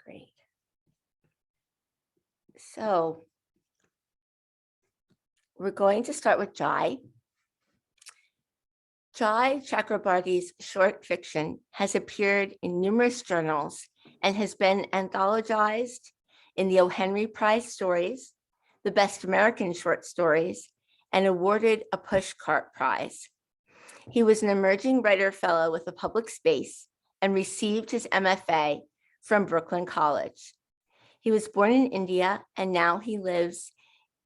Great. So we're going to start with Jai. Jai Chakrabarti's short fiction has appeared in numerous journals and has been anthologized in the O. Henry Prize Stories, the Best American Short Stories, and awarded a Pushcart Prize. He was an emerging writer fellow with the Public Space and received his MFA from Brooklyn College. He was born in India and now he lives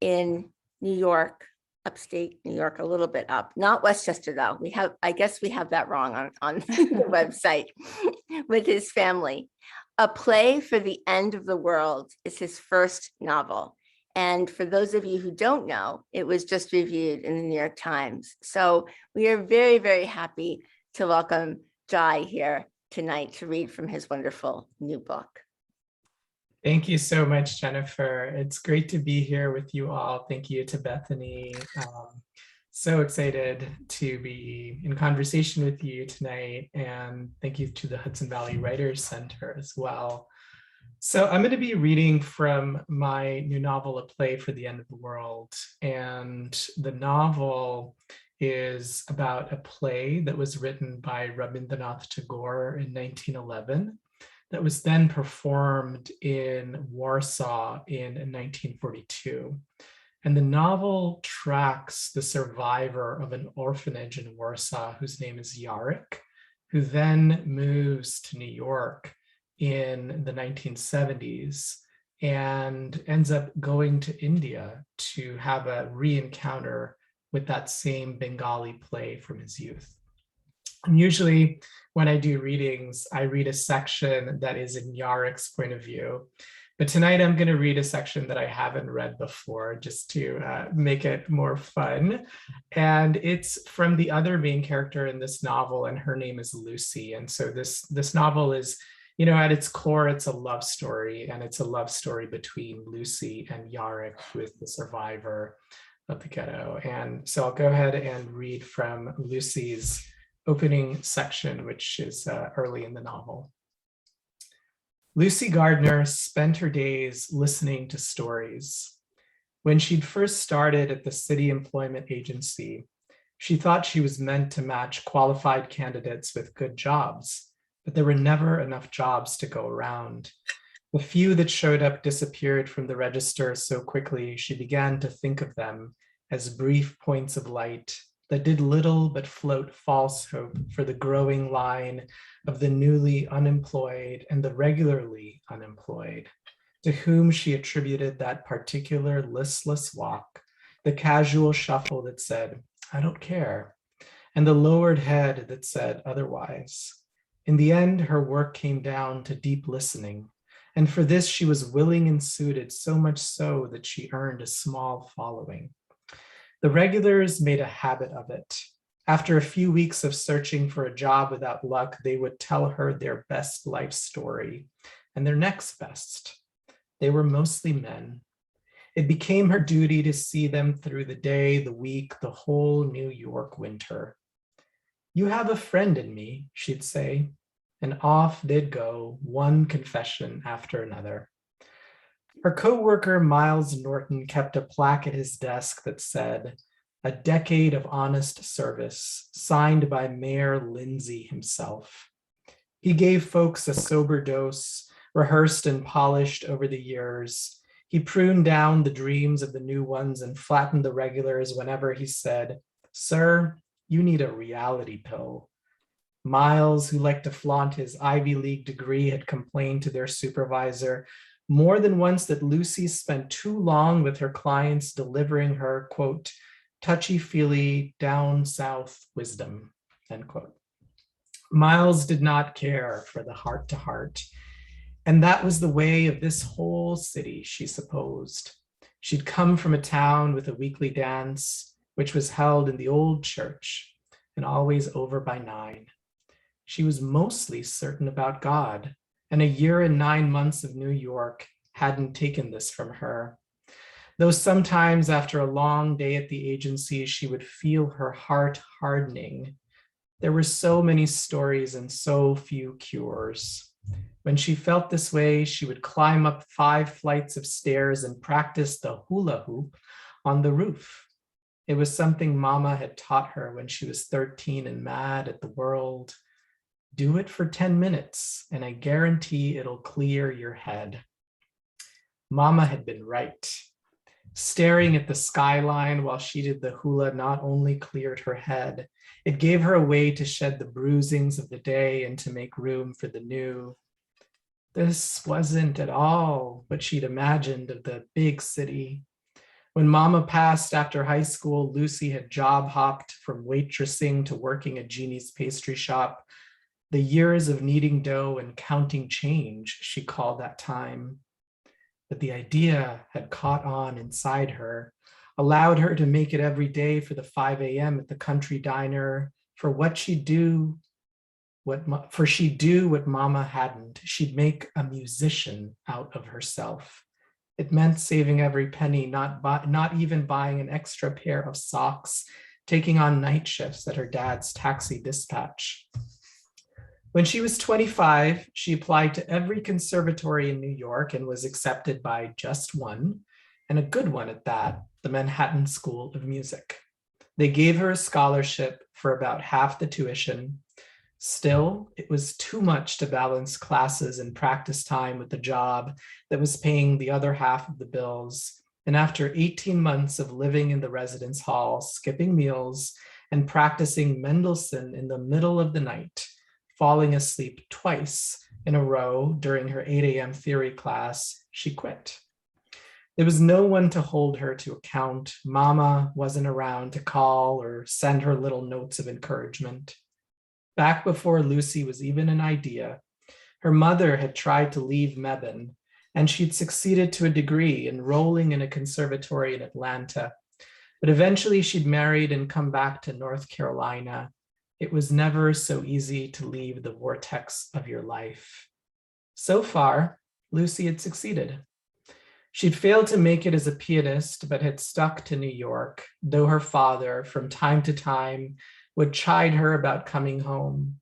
in New York, upstate New York, a little bit up, not Westchester though. I guess we have that wrong on the website, with his family. A Play for the End of the World is his first novel. And for those of you who don't know, it was just reviewed in the New York Times. So we are very, very happy to welcome Jai here tonight to read from his wonderful new book. Thank you so much, Jennifer. It's great to be here with you all. Thank you to Bethany. So excited to be in conversation with you tonight. And thank you to the Hudson Valley Writers Center as well. So I'm going to be reading from my new novel, A Play for the End of the World. And the novel is about a play that was written by Rabindranath Tagore in 1911 that was then performed in Warsaw in 1942. And the novel tracks the survivor of an orphanage in Warsaw whose name is Jarek, who then moves to New York in the 1970s and ends up going to India to have a re-encounter with that same Bengali play from his youth. And usually when I do readings, I read a section that is in Yarek's point of view. But tonight I'm going to read a section that I haven't read before just to make it more fun. And it's from the other main character in this novel, and her name is Lucy. And so this novel is, you know, at its core, it's a love story, and it's a love story between Lucy and Jarek, who is the survivor of the ghetto. And so I'll go ahead and read from Lucy's opening section, which is early in the novel. Lucy Gardner spent her days listening to stories. When she'd first started at the City Employment Agency, she thought she was meant to match qualified candidates with good jobs, but there were never enough jobs to go around. The few that showed up disappeared from the register so quickly she began to think of them as brief points of light that did little but float false hope for the growing line of the newly unemployed and the regularly unemployed, to whom she attributed that particular listless walk, the casual shuffle that said, "I don't care," and the lowered head that said otherwise. In the end, her work came down to deep listening, and for this she was willing and suited, so much so that she earned a small following. The regulars made a habit of it. After a few weeks of searching for a job without luck, they would tell her their best life story and their next best. They were mostly men. It became her duty to see them through the day, the week, the whole New York winter. "You have a friend in me," she'd say, and off they'd go, one confession after another. Her co-worker, Miles Norton, kept a plaque at his desk that said, "A decade of honest service," signed by Mayor Lindsay himself. He gave folks a sober dose, rehearsed and polished over the years. He pruned down the dreams of the new ones and flattened the regulars whenever he said, "Sir, you need a reality pill." Miles, who liked to flaunt his Ivy League degree, had complained to their supervisor more than once that Lucy spent too long with her clients delivering her, quote, touchy-feely down south wisdom, end quote. Miles did not care for the heart-to-heart, and that was the way of this whole city, she supposed. She'd come from a town with a weekly dance, which was held in the old church and always over by 9. She was mostly certain about God, and a year and 9 months of New York hadn't taken this from her. Though sometimes after a long day at the agency, she would feel her heart hardening. There were so many stories and so few cures. When she felt this way, she would climb up 5 flights of stairs and practice the hula hoop on the roof. It was something Mama had taught her when she was 13 and mad at the world. Do it for 10 minutes, and I guarantee it'll clear your head. Mama had been right. Staring at the skyline while she did the hula not only cleared her head, it gave her a way to shed the bruisings of the day and to make room for the new. This wasn't at all what she'd imagined of the big city. When Mama passed after high school, Lucy had job hopped from waitressing to working at Jeannie's pastry shop. The years of kneading dough and counting change, she called that time. But the idea had caught on inside her, allowed her to make it every day for the 5 a.m. at the country diner, she'd do what Mama hadn't. She'd make a musician out of herself. It meant saving every penny, not even buying an extra pair of socks, taking on night shifts at her dad's taxi dispatch. When she was 25, she applied to every conservatory in New York and was accepted by just one, and a good one at that, the Manhattan School of Music. They gave her a scholarship for about half the tuition. Still, it was too much to balance classes and practice time with the job that was paying the other half of the bills. And after 18 months of living in the residence hall, skipping meals, and practicing Mendelssohn in the middle of the night, falling asleep twice in a row during her 8 a.m. theory class, she quit. There was no one to hold her to account. Mama wasn't around to call or send her little notes of encouragement. Back before Lucy was even an idea, her mother had tried to leave Mebane, and she'd succeeded to a degree, enrolling in a conservatory in Atlanta. But eventually she'd married and come back to North Carolina. It was never so easy to leave the vortex of your life. So far, Lucy had succeeded. She'd failed to make it as a pianist, but had stuck to New York, though her father, from time to time, would chide her about coming home.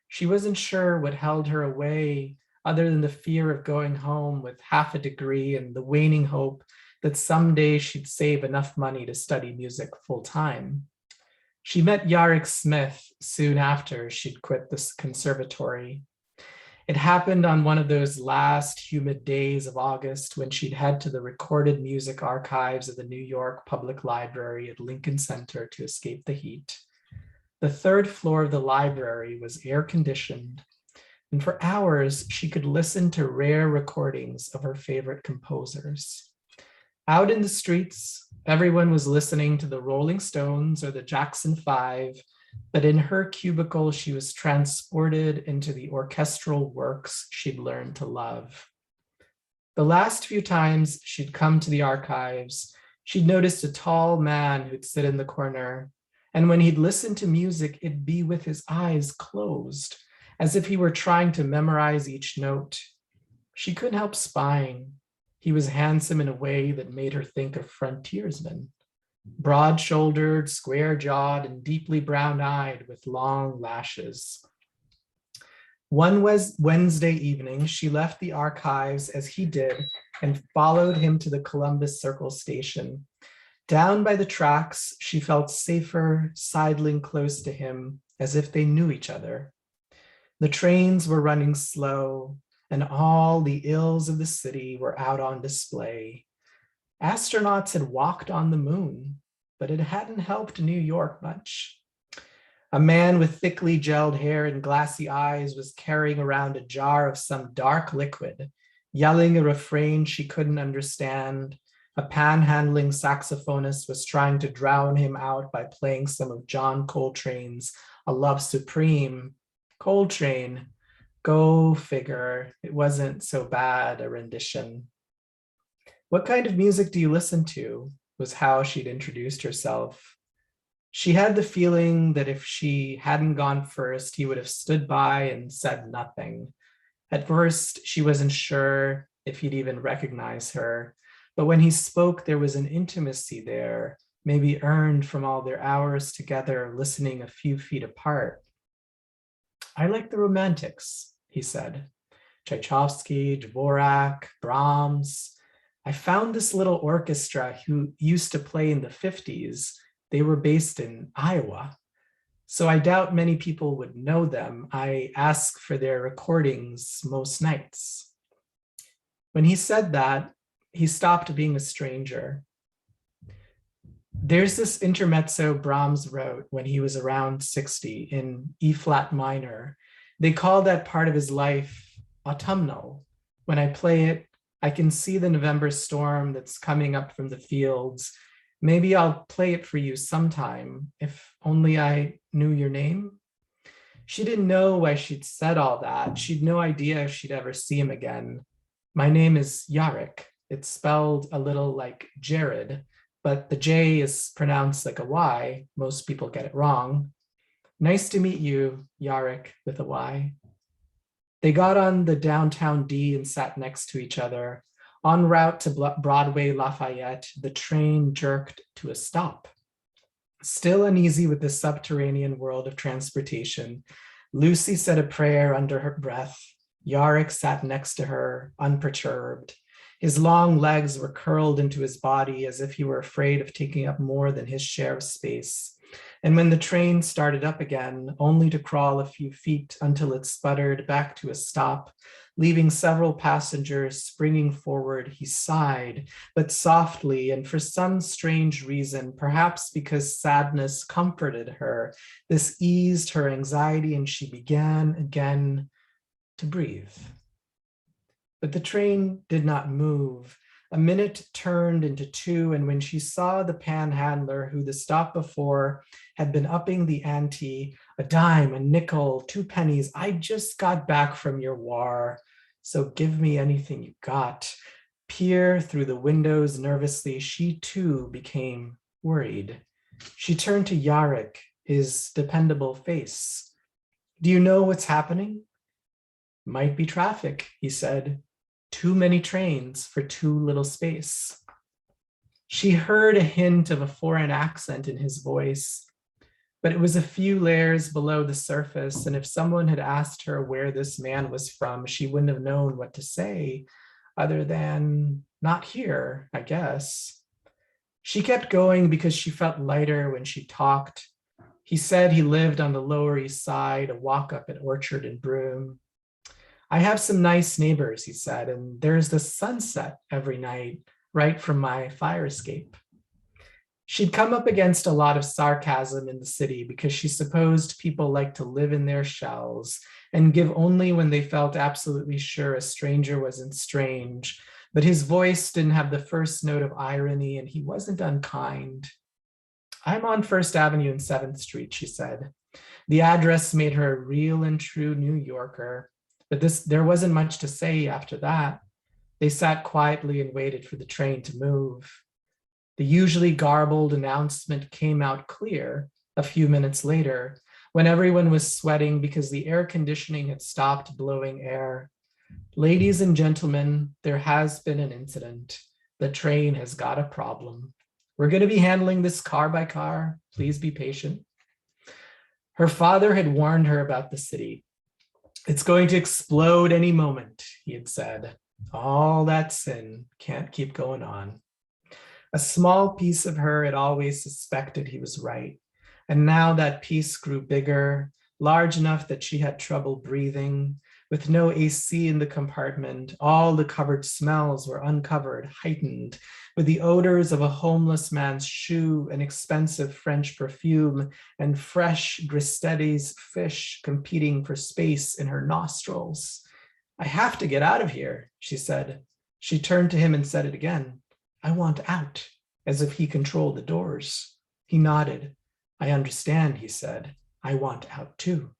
She wasn't sure what held her away, other than the fear of going home with half a degree and the waning hope that someday she'd save enough money to study music full time. She met Yarick Smith soon after she'd quit the conservatory. It happened on one of those last humid days of August when she'd head to the recorded music archives of the New York Public Library at Lincoln Center to escape the heat. The 3rd floor of the library was air-conditioned, and for hours she could listen to rare recordings of her favorite composers. Out in the streets, everyone was listening to the Rolling Stones or the Jackson 5, but in her cubicle, she was transported into the orchestral works she'd learned to love. The last few times she'd come to the archives, she'd noticed a tall man who'd sit in the corner, and when he'd listen to music, it'd be with his eyes closed, as if he were trying to memorize each note. She couldn't help spying. He was handsome in a way that made her think of frontiersmen, broad-shouldered, square-jawed, and deeply brown-eyed with long lashes. One Wednesday evening, she left the archives as he did and followed him to the Columbus Circle station. Down by the tracks, she felt safer sidling close to him as if they knew each other. The trains were running slow, and all the ills of the city were out on display. Astronauts had walked on the moon, but it hadn't helped New York much. A man with thickly gelled hair and glassy eyes was carrying around a jar of some dark liquid, yelling a refrain she couldn't understand. A panhandling saxophonist was trying to drown him out by playing some of John Coltrane's A Love Supreme. Coltrane, go figure, it wasn't so bad a rendition. What kind of music do you listen to? Was how she'd introduced herself. She had the feeling that if she hadn't gone first, he would have stood by and said nothing. At first, she wasn't sure if he'd even recognize her. But when he spoke, there was an intimacy there, maybe earned from all their hours together, listening a few feet apart. I like the Romantics, he said. Tchaikovsky, Dvorak, Brahms. I found this little orchestra who used to play in the 50s. They were based in Iowa. So I doubt many people would know them. I ask for their recordings most nights. When he said that, he stopped being a stranger. There's this intermezzo Brahms wrote when he was around 60 in E-flat minor. They call that part of his life autumnal. When I play it, I can see the November storm that's coming up from the fields. Maybe I'll play it for you sometime, if only I knew your name. She didn't know why she'd said all that. She'd no idea if she'd ever see him again. My name is Yarek. It's spelled a little like Jared, but the J is pronounced like a Y. Most people get it wrong. Nice to meet you, Yarek, with a Y. They got on the downtown D and sat next to each other. En route to Broadway Lafayette, the train jerked to a stop. Still uneasy with the subterranean world of transportation, Lucy said a prayer under her breath. Yarek sat next to her, unperturbed. His long legs were curled into his body as if he were afraid of taking up more than his share of space. And when the train started up again, only to crawl a few feet until it sputtered back to a stop, leaving several passengers springing forward, he sighed, but softly, and for some strange reason, perhaps because sadness comforted her, this eased her anxiety and she began again to breathe. But the train did not move. A minute turned into two, and when she saw the panhandler who the stop before had been upping the ante, a dime, a nickel, 2 pennies, I just got back from your war, so give me anything you got. Peer through the windows nervously, she too became worried. She turned to Yarek, his dependable face. Do you know what's happening? Might be traffic, he said. Too many trains for too little space. She heard a hint of a foreign accent in his voice, but it was a few layers below the surface, and if someone had asked her where this man was from, she wouldn't have known what to say other than, not here, I guess. She kept going because she felt lighter when she talked. He said he lived on the Lower East Side, a walk up at Orchard and Broome. I have some nice neighbors, he said, and there's the sunset every night right from my fire escape. She'd come up against a lot of sarcasm in the city because she supposed people like to live in their shells and give only when they felt absolutely sure a stranger wasn't strange. But his voice didn't have the first note of irony and he wasn't unkind. I'm on First Avenue and 7th Street, she said. The address made her a real and true New Yorker. But there wasn't much to say after that. They sat quietly and waited for the train to move. The usually garbled announcement came out clear a few minutes later when everyone was sweating because the air conditioning had stopped blowing air. Ladies and gentlemen, there has been an incident. The train has got a problem. We're going to be handling this car by car. Please be patient. Her father had warned her about the city. It's going to explode any moment, he had said. All that sin can't keep going on. A small piece of her had always suspected he was right. And now that piece grew bigger, large enough that she had trouble breathing. With no AC in the compartment, all the covered smells were uncovered, heightened, with the odors of a homeless man's shoe, an expensive French perfume, and fresh Gristetti's fish competing for space in her nostrils. I have to get out of here, she said. She turned to him and said it again. I want out, as if he controlled the doors. He nodded. I understand, he said. I want out too.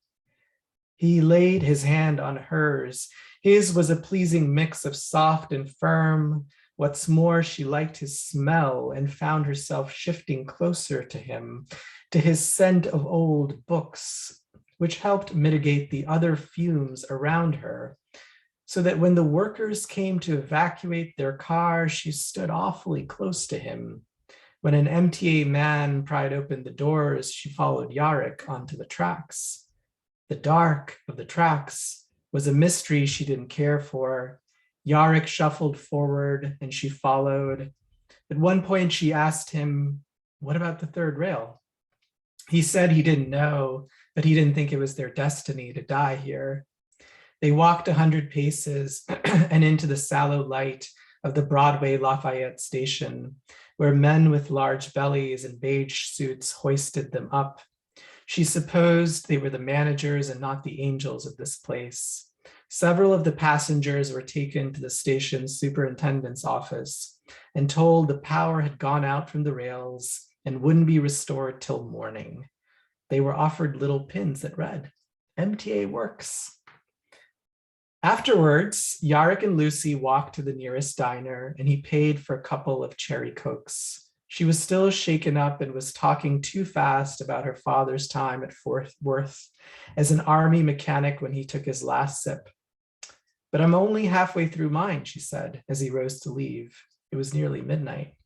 He laid his hand on hers. His was a pleasing mix of soft and firm. What's more, she liked his smell and found herself shifting closer to him, to his scent of old books, which helped mitigate the other fumes around her, so that when the workers came to evacuate their car, she stood awfully close to him. When an MTA man pried open the doors, she followed Yarek onto the tracks. The dark of the tracks was a mystery she didn't care for. Yarrick shuffled forward and she followed. At one point she asked him, "What about the third rail?" He said he didn't know, but he didn't think it was their destiny to die here. They walked 100 paces and into the sallow light of the Broadway Lafayette station, where men with large bellies and beige suits hoisted them up. She supposed they were the managers and not the angels of this place. Several of the passengers were taken to the station's superintendent's office and told the power had gone out from the rails and wouldn't be restored till morning. They were offered little pins that read, "MTA works." Afterwards, Yarrick and Lucy walked to the nearest diner and he paid for a couple of cherry cokes. She was still shaken up and was talking too fast about her father's time at Fort Worth as an army mechanic when he took his last sip. "But I'm only halfway through mine," she said as he rose to leave. It was nearly midnight.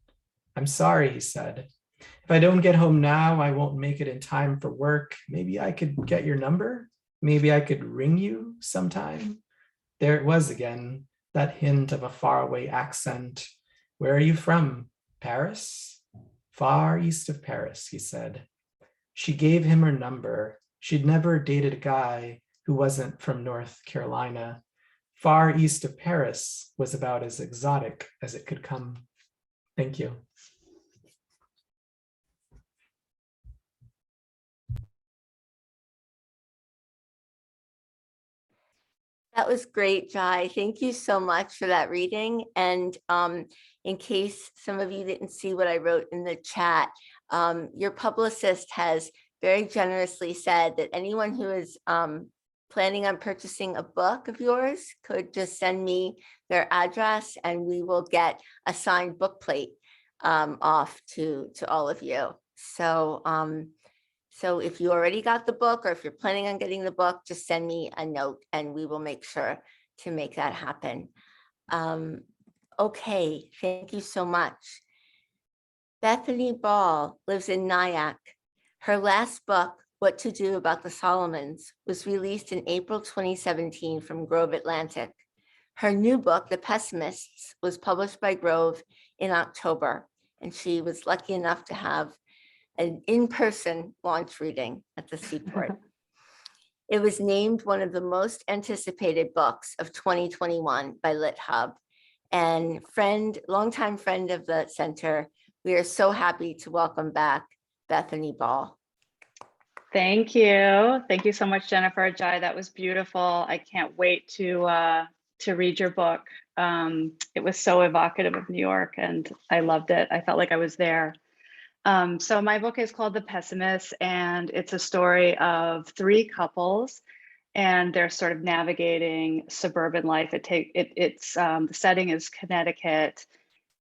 "I'm sorry," he said. "If I don't get home now, I won't make it in time for work. Maybe I could get your number? Maybe I could ring you sometime?" There it was again, that hint of a faraway accent. "Where are you from? Paris?" "Far east of Paris," he said. She gave him her number. She'd never dated a guy who wasn't from North Carolina. Far east of Paris was about as exotic as it could come. Thank you. That was great, Jai. Thank you so much for that reading. And in case some of you didn't see what I wrote in the chat, your publicist has very generously said that anyone who is planning on purchasing a book of yours could just send me their address and we will get a signed book plate off to all of you. So if you already got the book or if you're planning on getting the book, just send me a note and we will make sure to make that happen. Okay, thank you so much. Bethany Ball lives in Nyack. Her last book, What to Do About the Solomons, was released in April 2017 from Grove Atlantic. Her new book, The Pessimists, was published by Grove in October, and she was lucky enough to have an in-person launch reading at the Seaport. It was named one of the most anticipated books of 2021 by LitHub. And longtime friend of the center, we are so happy to welcome back Bethany Ball. Thank you. Thank you so much, Jennifer. Jai, that was beautiful. I can't wait to read your book. It was so evocative of New York and I loved it. I felt like I was there. So my book is called The Pessimists, and it's a story of three couples and they're sort of navigating suburban life. The setting is Connecticut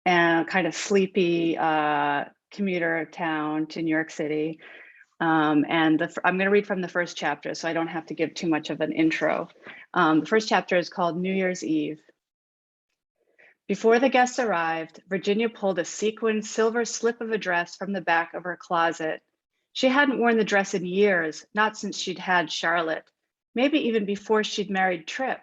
and kind of sleepy commuter town to New York City. I'm going to read from the first chapter, so I don't have to give too much of an intro. The first chapter is called New Year's Eve. Before the guests arrived, Virginia pulled a sequined silver slip of a dress from the back of her closet. She hadn't worn the dress in years, not since she'd had Charlotte, maybe even before she'd married Tripp.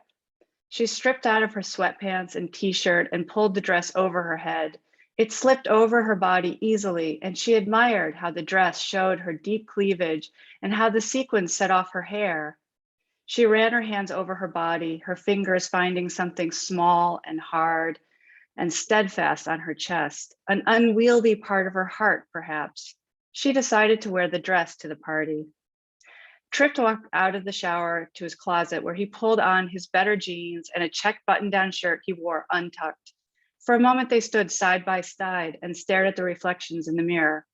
She stripped out of her sweatpants and t-shirt and pulled the dress over her head. It slipped over her body easily, and she admired how the dress showed her deep cleavage and how the sequins set off her hair. She ran her hands over her body, her fingers finding something small and hard and steadfast on her chest, an unwieldy part of her heart, perhaps. She decided to wear the dress to the party. Tripp walked out of the shower to his closet where he pulled on his better jeans and a check button-down shirt he wore untucked. For a moment, they stood side by side and stared at the reflections in the mirror.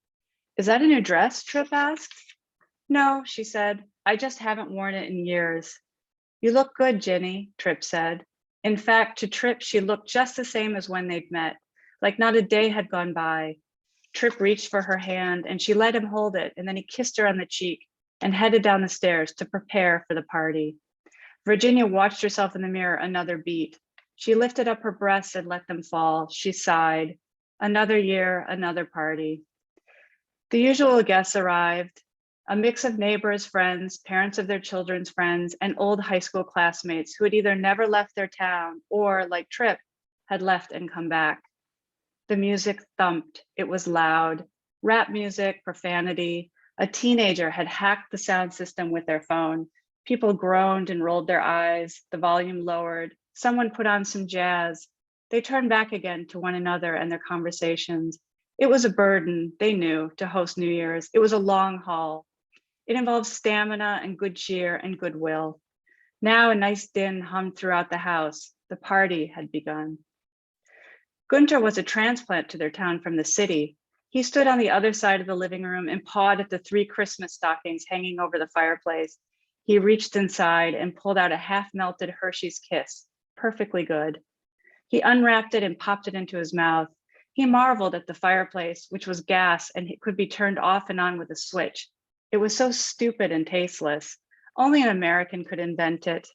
"Is that a new dress?" Tripp asked. "No," she said. "I just haven't worn it in years." "You look good, Ginny," Tripp said. In fact, to Tripp, she looked just the same as when they'd met, like not a day had gone by. Tripp reached for her hand and she let him hold it, and then he kissed her on the cheek and headed down the stairs to prepare for the party. Virginia watched herself in the mirror another beat. She lifted up her breasts and let them fall. She sighed. Another year, another party. The usual guests arrived. a mix of neighbors, friends, parents of their children's friends, and old high school classmates who had either never left their town or, like Tripp, had left and come back. The music thumped. It was loud. Rap music, profanity. A teenager had hacked the sound system with their phone. People groaned and rolled their eyes. The volume lowered. Someone put on some jazz. They turned back again to one another and their conversations. It was a burden, they knew, to host New Year's. It was a long haul. It involved stamina and good cheer and goodwill. Now a nice din hummed throughout the house. The party had begun. Gunter was a transplant to their town from the city. He stood on the other side of the living room and pawed at the 3 Christmas stockings hanging over the fireplace. He reached inside and pulled out a half-melted Hershey's Kiss, perfectly good. He unwrapped it and popped it into his mouth. He marveled at the fireplace, which was gas and it could be turned off and on with a switch. It was so stupid and tasteless. Only an American could invent it.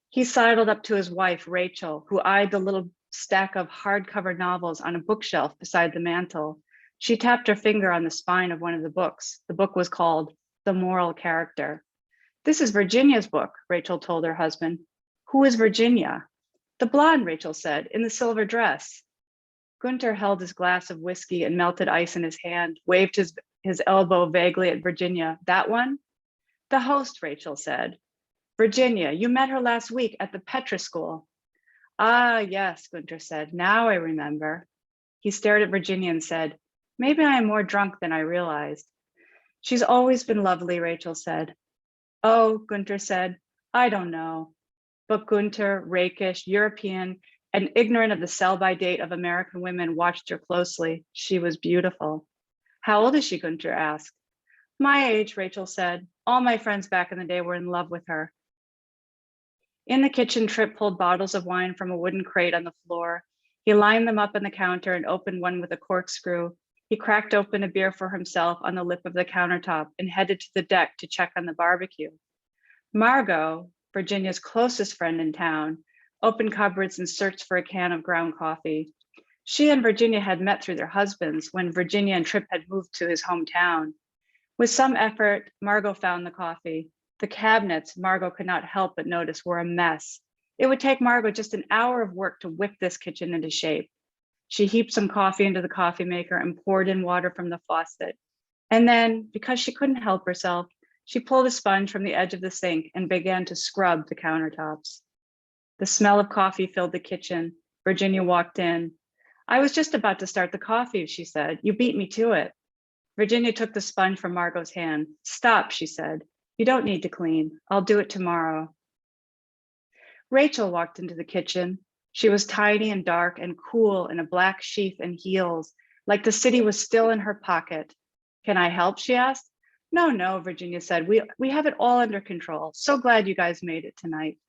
He sidled up to his wife, Rachel, who eyed the little stack of hardcover novels on a bookshelf beside the mantel. She tapped her finger on the spine of one of the books. The book was called The Moral Character. "This is Virginia's book," Rachel told her husband. "Who is Virginia?" "The blonde," Rachel said, "in the silver dress." Gunter held his glass of whiskey and melted ice in his hand, waved his elbow vaguely at Virginia. "That one?" "The host," Rachel said. "Virginia, you met her last week at the Petra School." "Ah, yes," Gunter said. "Now I remember." He stared at Virginia and said, "Maybe I am more drunk than I realized." "She's always been lovely," Rachel said. "Oh," Gunter said, "I don't know." But Gunter, rakish, European, and ignorant of the sell-by date of American women, watched her closely. She was beautiful. "How old is she?" Gunter asked. "My age," Rachel said. "All my friends back in the day were in love with her." In the kitchen, Tripp pulled bottles of wine from a wooden crate on the floor. He lined them up on the counter and opened one with a corkscrew. He cracked open a beer for himself on the lip of the countertop and headed to the deck to check on the barbecue. Margot, Virginia's closest friend in town, opened cupboards and searched for a can of ground coffee. She and Virginia had met through their husbands when Virginia and Tripp had moved to his hometown. With some effort, Margot found the coffee. The cabinets, Margot could not help but notice, were a mess. It would take Margot just an hour of work to whip this kitchen into shape. She heaped some coffee into the coffee maker and poured in water from the faucet. And then, because she couldn't help herself, she pulled a sponge from the edge of the sink and began to scrub the countertops. The smell of coffee filled the kitchen. Virginia walked in. "I was just about to start the coffee," she said. "You beat me to it." Virginia took the sponge from Margot's hand. "Stop," she said. "You don't need to clean. I'll do it tomorrow." Rachel walked into the kitchen. She was tiny and dark and cool in a black sheath and heels, like the city was still in her pocket. "Can I help?" she asked. "No, no," Virginia said. We have it all under control. So glad you guys made it tonight."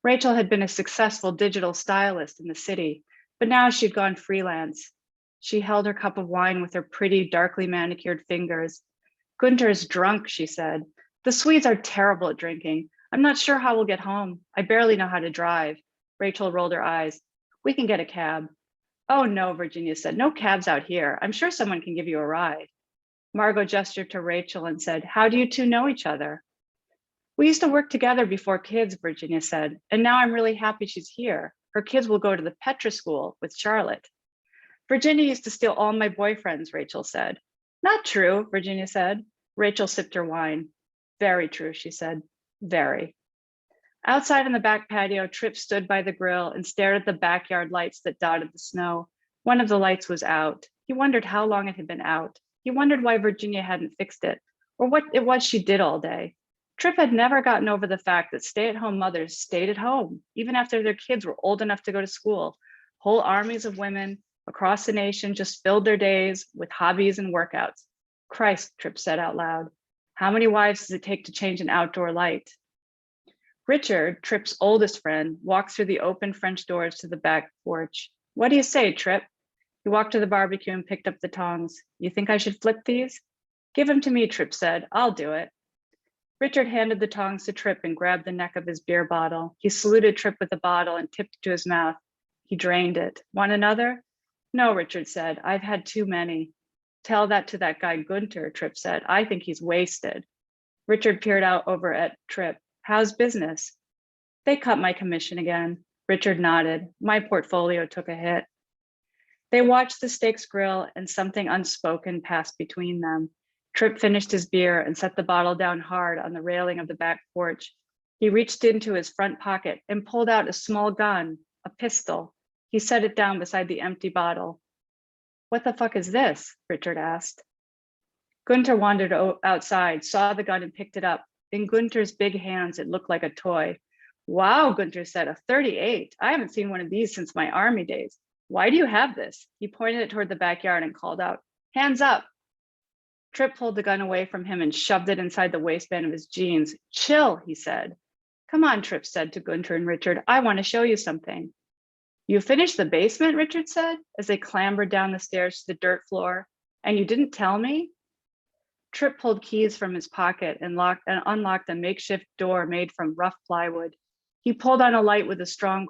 Rachel had been a successful digital stylist in the city, but now she'd gone freelance. She held her cup of wine with her pretty, darkly manicured fingers. "Gunter's drunk," she said. "The Swedes are terrible at drinking. I'm not sure how we'll get home. I barely know how to drive." Rachel rolled her eyes. "We can get a cab." "Oh no," Virginia said. "No cabs out here. I'm sure someone can give you a ride." Margot gestured to Rachel and said, "How do you two know each other?" "We used to work together before kids," Virginia said. "And now I'm really happy she's here. Her kids will go to the Petra School with Charlotte." "Virginia used to steal all my boyfriends," Rachel said. "Not true," Virginia said. Rachel sipped her wine. "Very true," she said. "Very." Outside on the back patio, Tripp stood by the grill and stared at the backyard lights that dotted the snow. One of the lights was out. He wondered how long it had been out. He wondered why Virginia hadn't fixed it, or what it was she did all day. Tripp had never gotten over the fact that stay-at-home mothers stayed at home, even after their kids were old enough to go to school. Whole armies of women across the nation just filled their days with hobbies and workouts. "Christ," Tripp said out loud, "how many wives does it take to change an outdoor light?" Richard, Tripp's oldest friend, walked through the open French doors to the back porch. "What do you say, Tripp?" He walked to the barbecue and picked up the tongs. "You think I should flip these?" "Give them to me," Tripp said. "I'll do it." Richard handed the tongs to Tripp and grabbed the neck of his beer bottle. He saluted Tripp with the bottle and tipped it to his mouth. He drained it. "Want another?" "No," Richard said. "I've had too many." Tell that to that guy Gunter, Tripp said. I think he's wasted. Richard peered out over at Tripp. How's business? They cut my commission again. Richard nodded. My portfolio took a hit. They watched the steaks grill and something unspoken passed between them. Tripp finished his beer and set the bottle down hard on the railing of the back porch. He reached into his front pocket and pulled out a small gun, a pistol. He set it down beside the empty bottle. What the fuck is this? Richard asked. Gunter wandered outside, saw the gun and picked it up. In Gunter's big hands, it looked like a toy. Wow, Gunter said, a 38. I haven't seen one of these since my army days. Why do you have this? He pointed it toward the backyard and called out, hands up. Tripp pulled the gun away from him and shoved it inside the waistband of his jeans. Chill, he said. Come on, Tripp said to Gunter and Richard. I want to show you something. You finished the basement, Richard said, as they clambered down the stairs to the dirt floor. And you didn't tell me? Tripp pulled keys from his pocket and unlocked a makeshift door made from rough plywood. He pulled on a light with a strong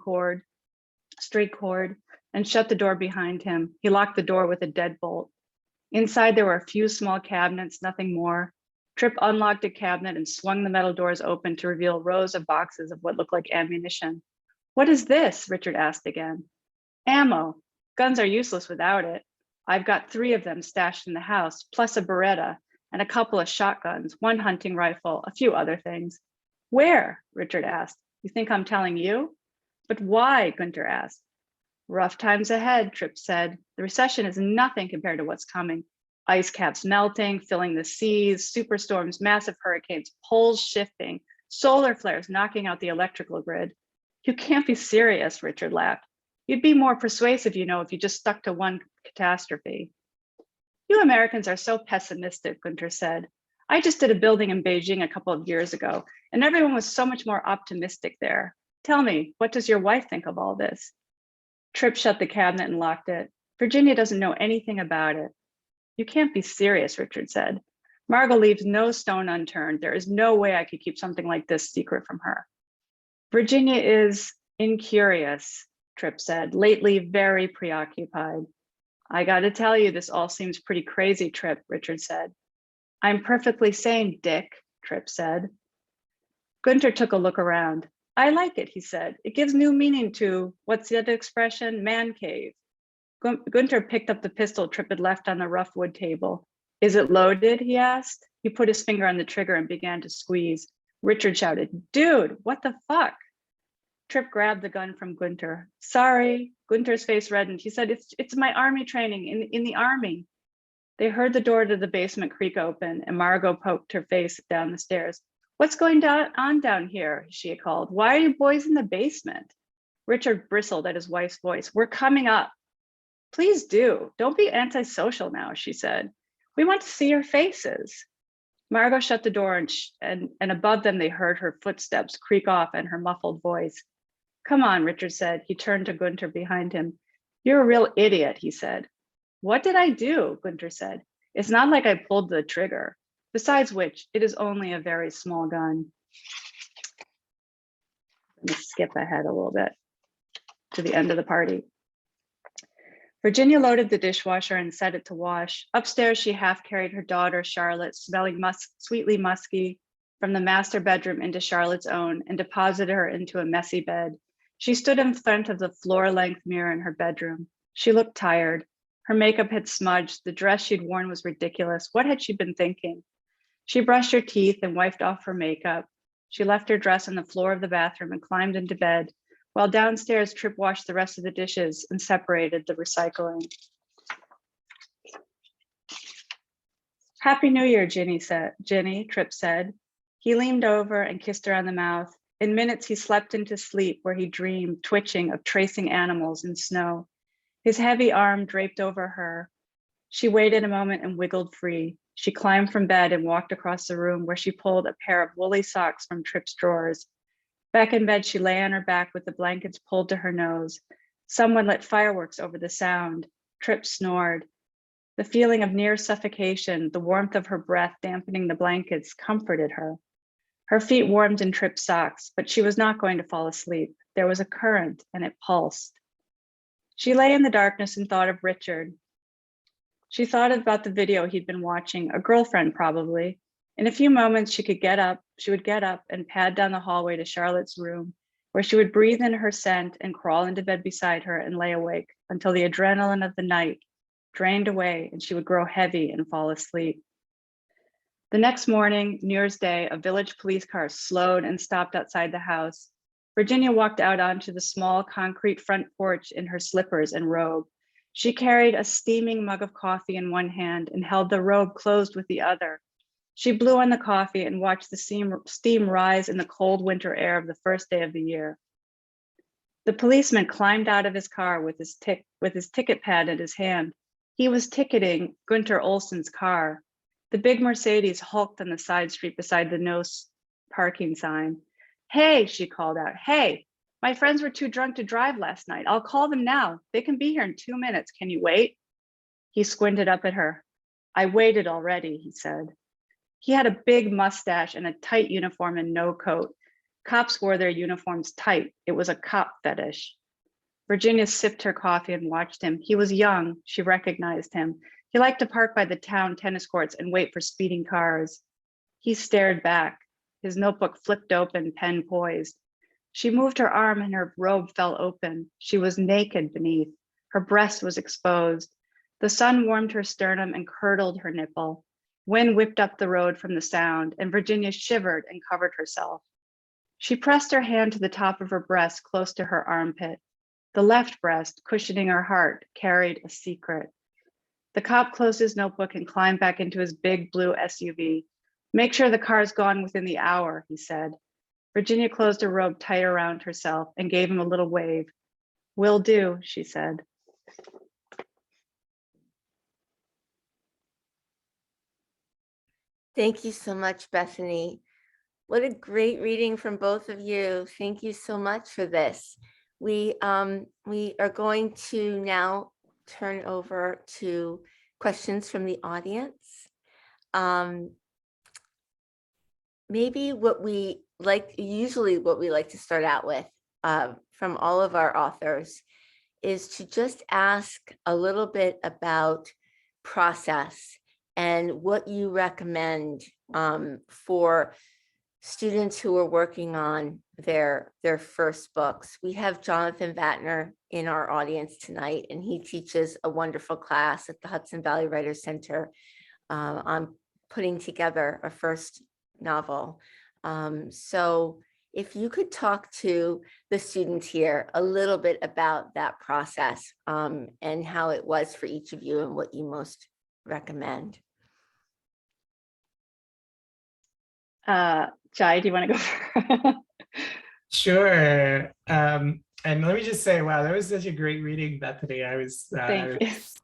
straight cord, and shut the door behind him. He locked the door with a deadbolt. Inside, there were a few small cabinets, nothing more. Tripp unlocked a cabinet and swung the metal doors open to reveal rows of boxes of what looked like ammunition. What is this? Richard asked again. Ammo. Guns are useless without it. I've got 3 of them stashed in the house, plus a Beretta and a couple of shotguns, 1 hunting rifle, a few other things. Where? Richard asked. You think I'm telling you? But why? Gunter asked. Rough times ahead, Tripp said. The recession is nothing compared to what's coming. Ice caps melting, filling the seas, superstorms, massive hurricanes, poles shifting, solar flares knocking out the electrical grid. You can't be serious, Richard laughed. You'd be more persuasive, you know, if you just stuck to one catastrophe. You Americans are so pessimistic, Gunter said. I just did a building in Beijing a couple of years ago, and everyone was so much more optimistic there. Tell me, what does your wife think of all this? Tripp shut the cabinet and locked it. Virginia doesn't know anything about it. You can't be serious, Richard said. Margot leaves no stone unturned. There is no way I could keep something like this secret from her. Virginia is incurious, Tripp said, lately very preoccupied. I got to tell you, this all seems pretty crazy, Tripp, Richard said. I'm perfectly sane, Dick, Tripp said. Gunter took a look around. I like it, he said. It gives new meaning to, what's the other expression? Man cave. Gunter picked up the pistol Tripp had left on the rough wood table. Is it loaded, he asked. He put his finger on the trigger and began to squeeze. Richard shouted, dude, what the fuck? Tripp grabbed the gun from Gunter. Sorry, Gunter's face reddened. He said, it's my army training, in the army. They heard the door to the basement creak open and Margot poked her face down the stairs. What's going on down here? She called. Why are you boys in the basement? Richard bristled at his wife's voice. We're coming up. Please do. Don't be antisocial now, she said. We want to see your faces. Margot shut the door and above them they heard her footsteps creak off and her muffled voice. Come on, Richard said. He turned to Gunter behind him. You're a real idiot, he said. What did I do? Gunter said. It's not like I pulled the trigger. Besides which, it is only a very small gun. Let me skip ahead a little bit to the end of the party. Virginia loaded the dishwasher and set it to wash. Upstairs, she half carried her daughter, Charlotte, smelling sweetly musky, from the master bedroom into Charlotte's own and deposited her into a messy bed. She stood in front of the floor-length mirror in her bedroom. She looked tired. Her makeup had smudged. The dress she'd worn was ridiculous. What had she been thinking? She brushed her teeth and wiped off her makeup. She left her dress on the floor of the bathroom and climbed into bed, while downstairs Tripp washed the rest of the dishes and separated the recycling. Happy New Year, Ginny, Tripp said. He leaned over and kissed her on the mouth. In minutes, he slept into sleep where he dreamed, twitching, of tracing animals in snow. His heavy arm draped over her. She waited a moment and wiggled free. She climbed from bed and walked across the room where she pulled a pair of woolly socks from Tripp's drawers. Back in bed, she lay on her back with the blankets pulled to her nose. Someone lit fireworks over the sound. Tripp snored. The feeling of near suffocation, the warmth of her breath dampening the blankets, comforted her. Her feet warmed in Tripp's socks, but she was not going to fall asleep. There was a current and it pulsed. She lay in the darkness and thought of Richard. She thought about the video he'd been watching, a girlfriend probably. In a few moments, she would get up and pad down the hallway to Charlotte's room, where she would breathe in her scent and crawl into bed beside her and lay awake until the adrenaline of the night drained away and she would grow heavy and fall asleep. The next morning, New Year's Day, a village police car slowed and stopped outside the house. Virginia walked out onto the small concrete front porch in her slippers and robe. She carried a steaming mug of coffee in one hand and held the robe closed with the other. She blew on the coffee and watched the steam rise in the cold winter air of the first day of the year. The policeman climbed out of his car with his ticket pad in his hand. He was ticketing Gunter Olson's car. The big Mercedes hulked on the side street beside the no parking sign. "Hey," she called out, "hey, my friends were too drunk to drive last night. I'll call them now. They can be here in 2 minutes. Can you wait?" He squinted up at her. "I waited already," he said. He had a big mustache and a tight uniform and no coat. Cops wore their uniforms tight. It was a cop fetish. Virginia sipped her coffee and watched him. He was young. She recognized him. He liked to park by the town tennis courts and wait for speeding cars. He stared back. His notebook flipped open, pen poised. She moved her arm and her robe fell open. She was naked beneath. Her breast was exposed. The sun warmed her sternum and curdled her nipple. Wind whipped up the road from the sound, and Virginia shivered and covered herself. She pressed her hand to the top of her breast, close to her armpit. The left breast, cushioning her heart, carried a secret. The cop closed his notebook and climbed back into his big blue SUV. "Make sure the car's gone within the hour," he said. Virginia closed her robe tight around herself and gave him a little wave. "Will do," she said. Thank you so much, Bethany. What a great reading from both of you. Thank you so much for this. We are going to now turn over to questions from the audience. Maybe what we like to start out with from all of our authors is to just ask a little bit about process and what you recommend for students who are working on their first books. We have Jonathan Vatner in our audience tonight, and he teaches a wonderful class at the Hudson Valley Writers Center on putting together a first novel. So if you could talk to the students here a little bit about that process and how it was for each of you and what you most recommend. Jai, do you want to go first? Sure. And let me just say, wow, that was such a great reading, Bethany. I was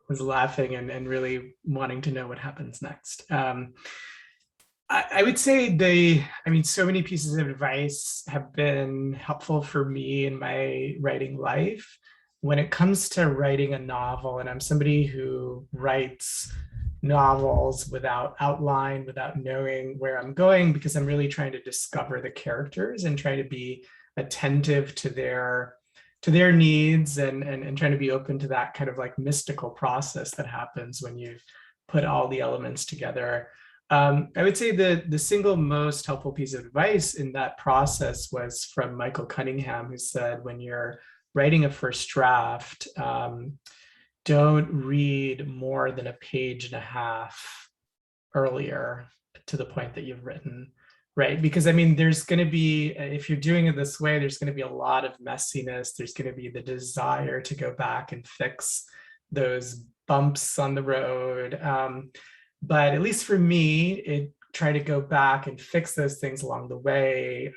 laughing and really wanting to know what happens next. I would say so many pieces of advice have been helpful for me in my writing life. When it comes to writing a novel, and I'm somebody who writes novels without outline, without knowing where I'm going, because I'm really trying to discover the characters and try to be attentive to their needs and trying to be open to that kind of like mystical process that happens when you put all the elements together. I would say the single most helpful piece of advice in that process was from Michael Cunningham, who said, when you're writing a first draft, don't read more than a page and a half earlier to the point that you've written, right? Because I mean, there's going to be, if you're doing it this way, there's going to be a lot of messiness. There's going to be the desire to go back and fix those bumps on the road. But at least for me, trying to go back and fix those things along the way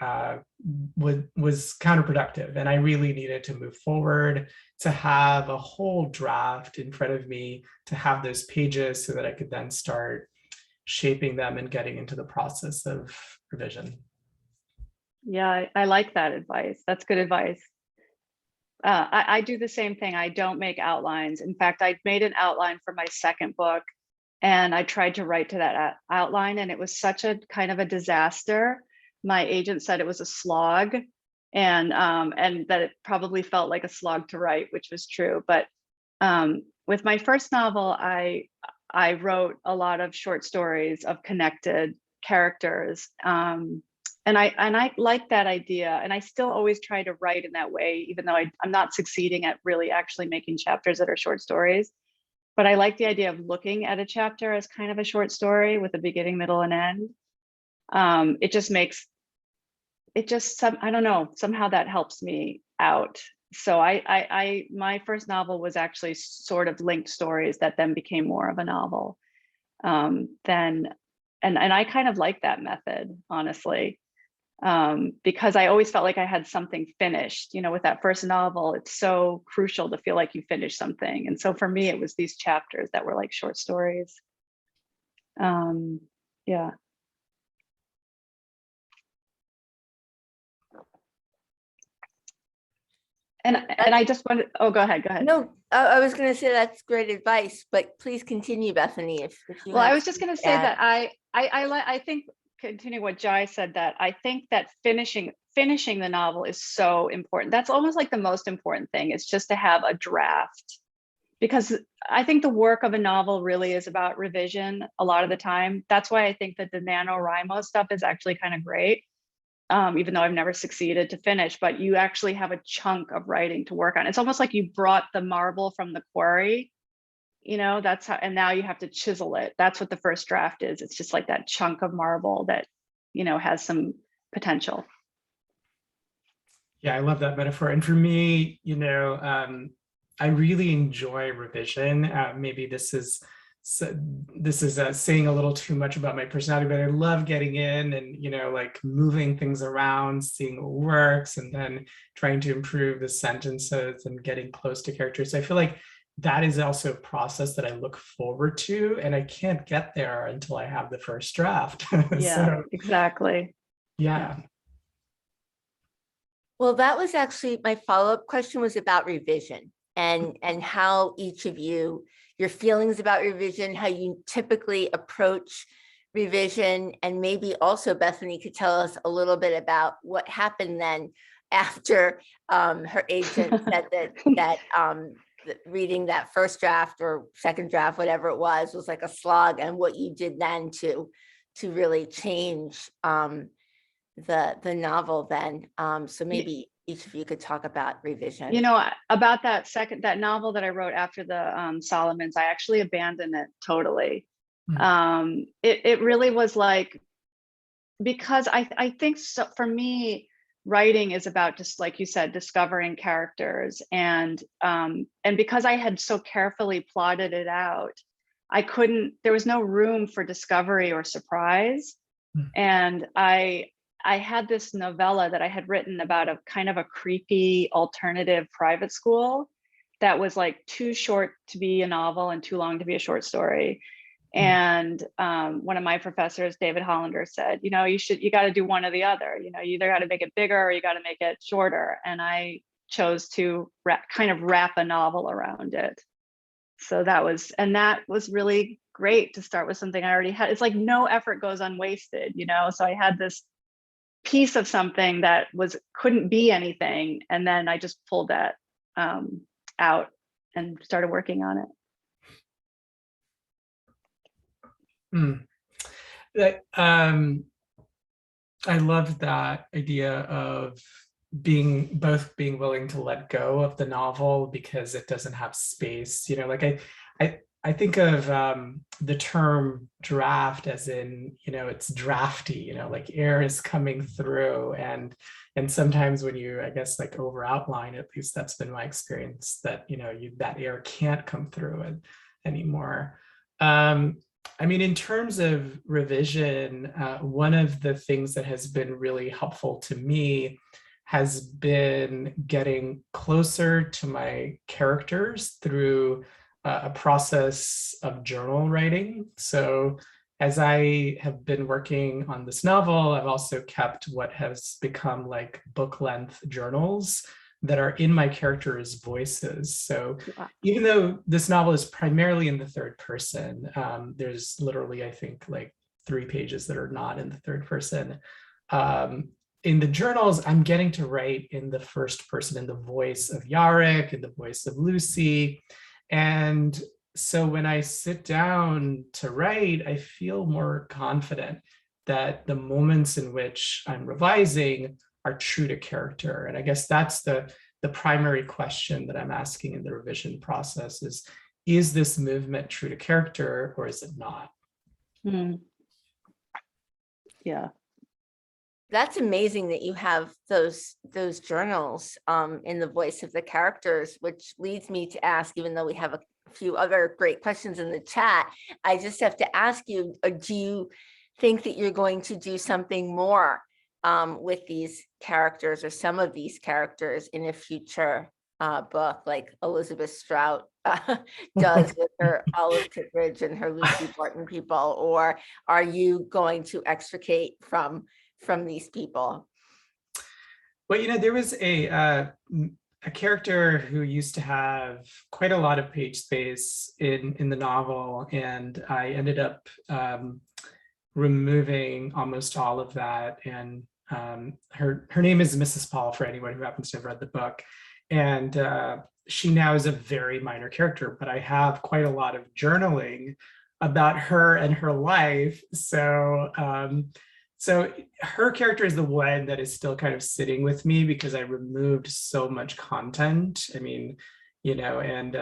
was counterproductive. And I really needed to move forward, to have a whole draft in front of me, to have those pages so that I could then start shaping them and getting into the process of revision. Yeah, I like that advice. That's good advice. I do the same thing. I don't make outlines. In fact, I made an outline for my second book, and I tried to write to that outline, and it was such a kind of a disaster. My agent said it was a slog, and that it probably felt like a slog to write, which was true. But with my first novel, I I wrote a lot of short stories of connected characters. And I like that idea. And I still always try to write in that way, even though I'm not succeeding at really actually making chapters that are short stories. But I like the idea of looking at a chapter as kind of a short story with a beginning, middle, and end. It just makes, I don't know, somehow that helps me out. So my first novel was actually sort of linked stories that then became more of a novel. And I kind of like that method, honestly, because I always felt like I had something finished. You know, with that first novel, it's so crucial to feel like you finished something. And so for me, it was these chapters that were like short stories. Yeah. And I just wanted, oh, go ahead. No, I was going to say that's great advice, but please continue, Bethany. If you Well, I have was just going to say that I think, continuing what Jai said, that I think that finishing the novel is so important. That's almost like the most important thing. It's just to have a draft, because I think the work of a novel really is about revision a lot of the time. That's why I think that the NaNoWriMo stuff is actually kind of great. Even though I've never succeeded to finish, but you actually have a chunk of writing to work on. It's almost like you brought the marble from the quarry, you know, that's how, and now you have to chisel it. That's what the first draft is. It's just like that chunk of marble that, you know, has some potential. Yeah, I love that metaphor. And for me, you know, I really enjoy revision. Maybe this is saying a little too much about my personality, but I love getting in and, you know, like moving things around, seeing what works, and then trying to improve the sentences and getting close to characters. So I feel like that is also a process that I look forward to, and I can't get there until I have the first draft. Yeah, So, exactly. yeah. Well, that was actually my follow-up question, was about revision and how each of you, your feelings about revision, how you typically approach revision, and maybe also Bethany could tell us a little bit about what happened then after her agent said that reading that first draft or second draft, whatever it was like a slog, and what you did then to really change the novel then. So maybe each of you could talk about revision. You know, about that novel that I wrote after the Solomons, I actually abandoned it totally. It really was like, because I think so, for me, writing is about, just like you said, discovering characters, and because I had so carefully plotted it out, there was no room for discovery or surprise. And I had this novella that I had written about a kind of a creepy alternative private school that was like too short to be a novel and too long to be a short story. And one of my professors, David Hollander, said, you know, you got to do one or the other. You know, you either got to make it bigger or you got to make it shorter. And I chose to kind of wrap a novel around it. So that was really great to start with something I already had. It's like no effort goes unwasted, you know? So I had this piece of something that couldn't be anything, and then I just pulled that out and started working on it. I love that idea of being willing to let go of the novel because it doesn't have space. You know, like I think of the term draft as in, you know, it's drafty, you know, like air is coming through, and sometimes when you, I guess, like over outline, at least that's been my experience, that, you know, that air can't come through anymore. I mean, in terms of revision, one of the things that has been really helpful to me has been getting closer to my characters through a process of journal writing. So as I have been working on this novel, I've also kept what has become like book length journals that are in my characters' voices. So even though this novel is primarily in the third person, there's literally, I think, like 3 pages that are not in the third person. In the journals, I'm getting to write in the first person, in the voice of Yarrick, in the voice of Lucy. And so when I sit down to write, I feel more confident that the moments in which I'm revising are true to character. And I guess that's the primary question that I'm asking in the revision process is this movement true to character or is it not? Hmm. Yeah. That's amazing that you have those journals in the voice of the characters, which leads me to ask, even though we have a few other great questions in the chat, I just have to ask you, do you think that you're going to do something more with these characters or some of these characters in a future book, like Elizabeth Strout does with her Olive Kitteridge and her Lucy Barton people, or are you going to extricate from these people? Well, there was a character who used to have quite a lot of page space in the novel, and I ended up removing almost all of that. And her name is Mrs. Paul, for anyone who happens to have read the book. And she now is a very minor character, but I have quite a lot of journaling about her and her life. So her character is the one that is still kind of sitting with me because I removed so much content. I mean, and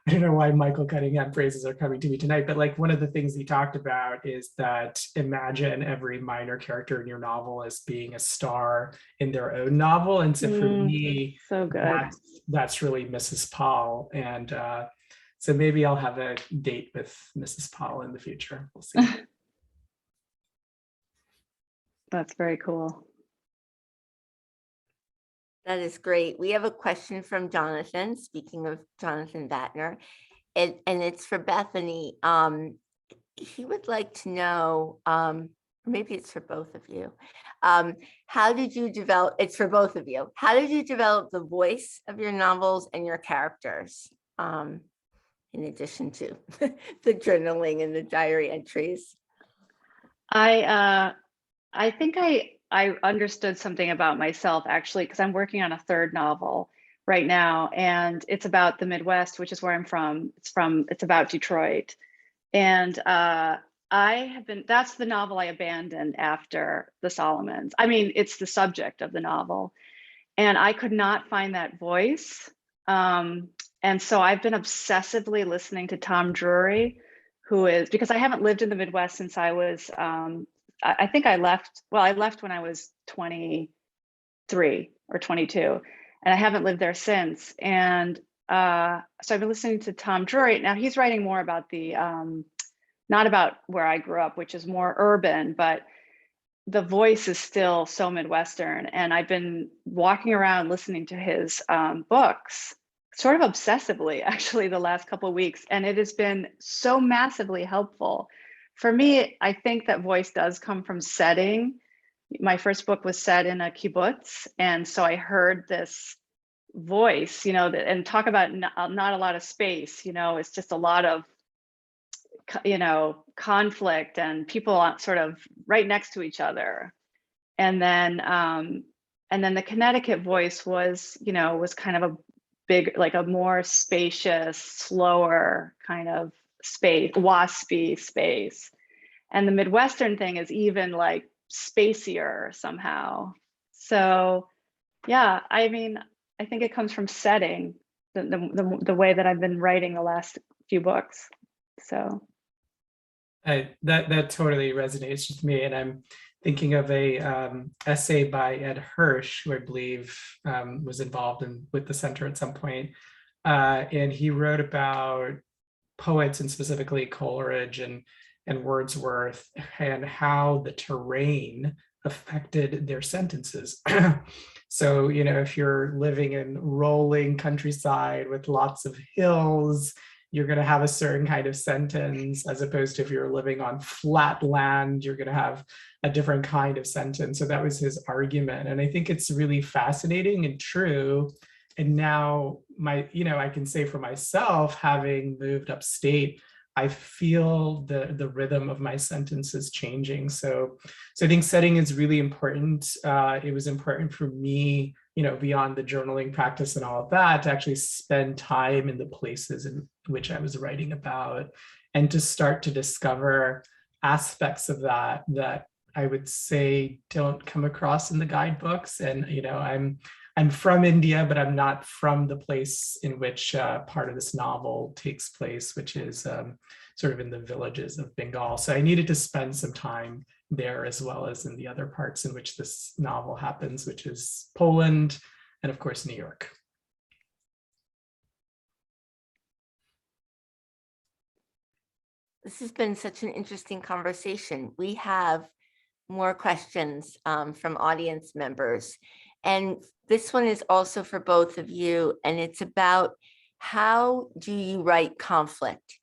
I don't know why Michael Cunningham phrases are coming to me tonight, but like one of the things he talked about is that imagine every minor character in your novel as being a star in their own novel. And so for me, so good. That's really Mrs. Paul. And so maybe I'll have a date with Mrs. Paul in the future. We'll see. That's very cool. That is great. We have a question from Jonathan, speaking of Jonathan Vatner, and it's for Bethany. He would like to know, maybe it's for both of you. How did you develop, it's for both of you. How did you develop the voice of your novels and your characters? In addition to the journaling and the diary entries. I think I understood something about myself, actually, because I'm working on a third novel right now, and it's about the Midwest, which is where I'm from. It's about Detroit. And that's the novel I abandoned after the Solomons. I mean, it's the subject of the novel. And I could not find that voice. And so I've been obsessively listening to Tom Drury, because I haven't lived in the Midwest since I was, I think I left when I was 23 or 22, and I haven't lived there since. And so I've been listening to Tom Drury. Now he's writing more about not about where I grew up, which is more urban, but the voice is still so Midwestern. And I've been walking around listening to his books sort of obsessively, actually, the last couple of weeks. And it has been so massively helpful. For me, I think that voice does come from setting. My first book was set in a kibbutz. And so I heard this voice, and talk about not a lot of space, it's just a lot of, conflict and people sort of right next to each other. And then the Connecticut voice was kind of a big, like a more spacious, slower kind of space, waspy space. And the Midwestern thing is even like spacier somehow. So yeah, I mean, I think it comes from setting, the way that I've been writing the last few books. So that totally resonates with me. And I'm thinking of a essay by Ed Hirsch, who I believe was involved with the center at some point. And he wrote about poets, and specifically Coleridge and Wordsworth, and how the terrain affected their sentences. So, if you're living in rolling countryside with lots of hills, you're going to have a certain kind of sentence, as opposed to if you're living on flat land, you're going to have a different kind of sentence. So that was his argument. And I think it's really fascinating and true. And now I can say for myself, having moved upstate, I feel the rhythm of my sentences changing. So I think setting is really important. It was important for me beyond the journaling practice and all of that, to actually spend time in the places in which I was writing about, and to start to discover aspects of that I would say don't come across in the guidebooks. And I'm from India, but I'm not from the place in which part of this novel takes place, which is sort of in the villages of Bengal. So I needed to spend some time there, as well as in the other parts in which this novel happens, which is Poland and of course New York. This has been such an interesting conversation. We have more questions from audience members. And this one is also for both of you. And it's about, how do you write conflict?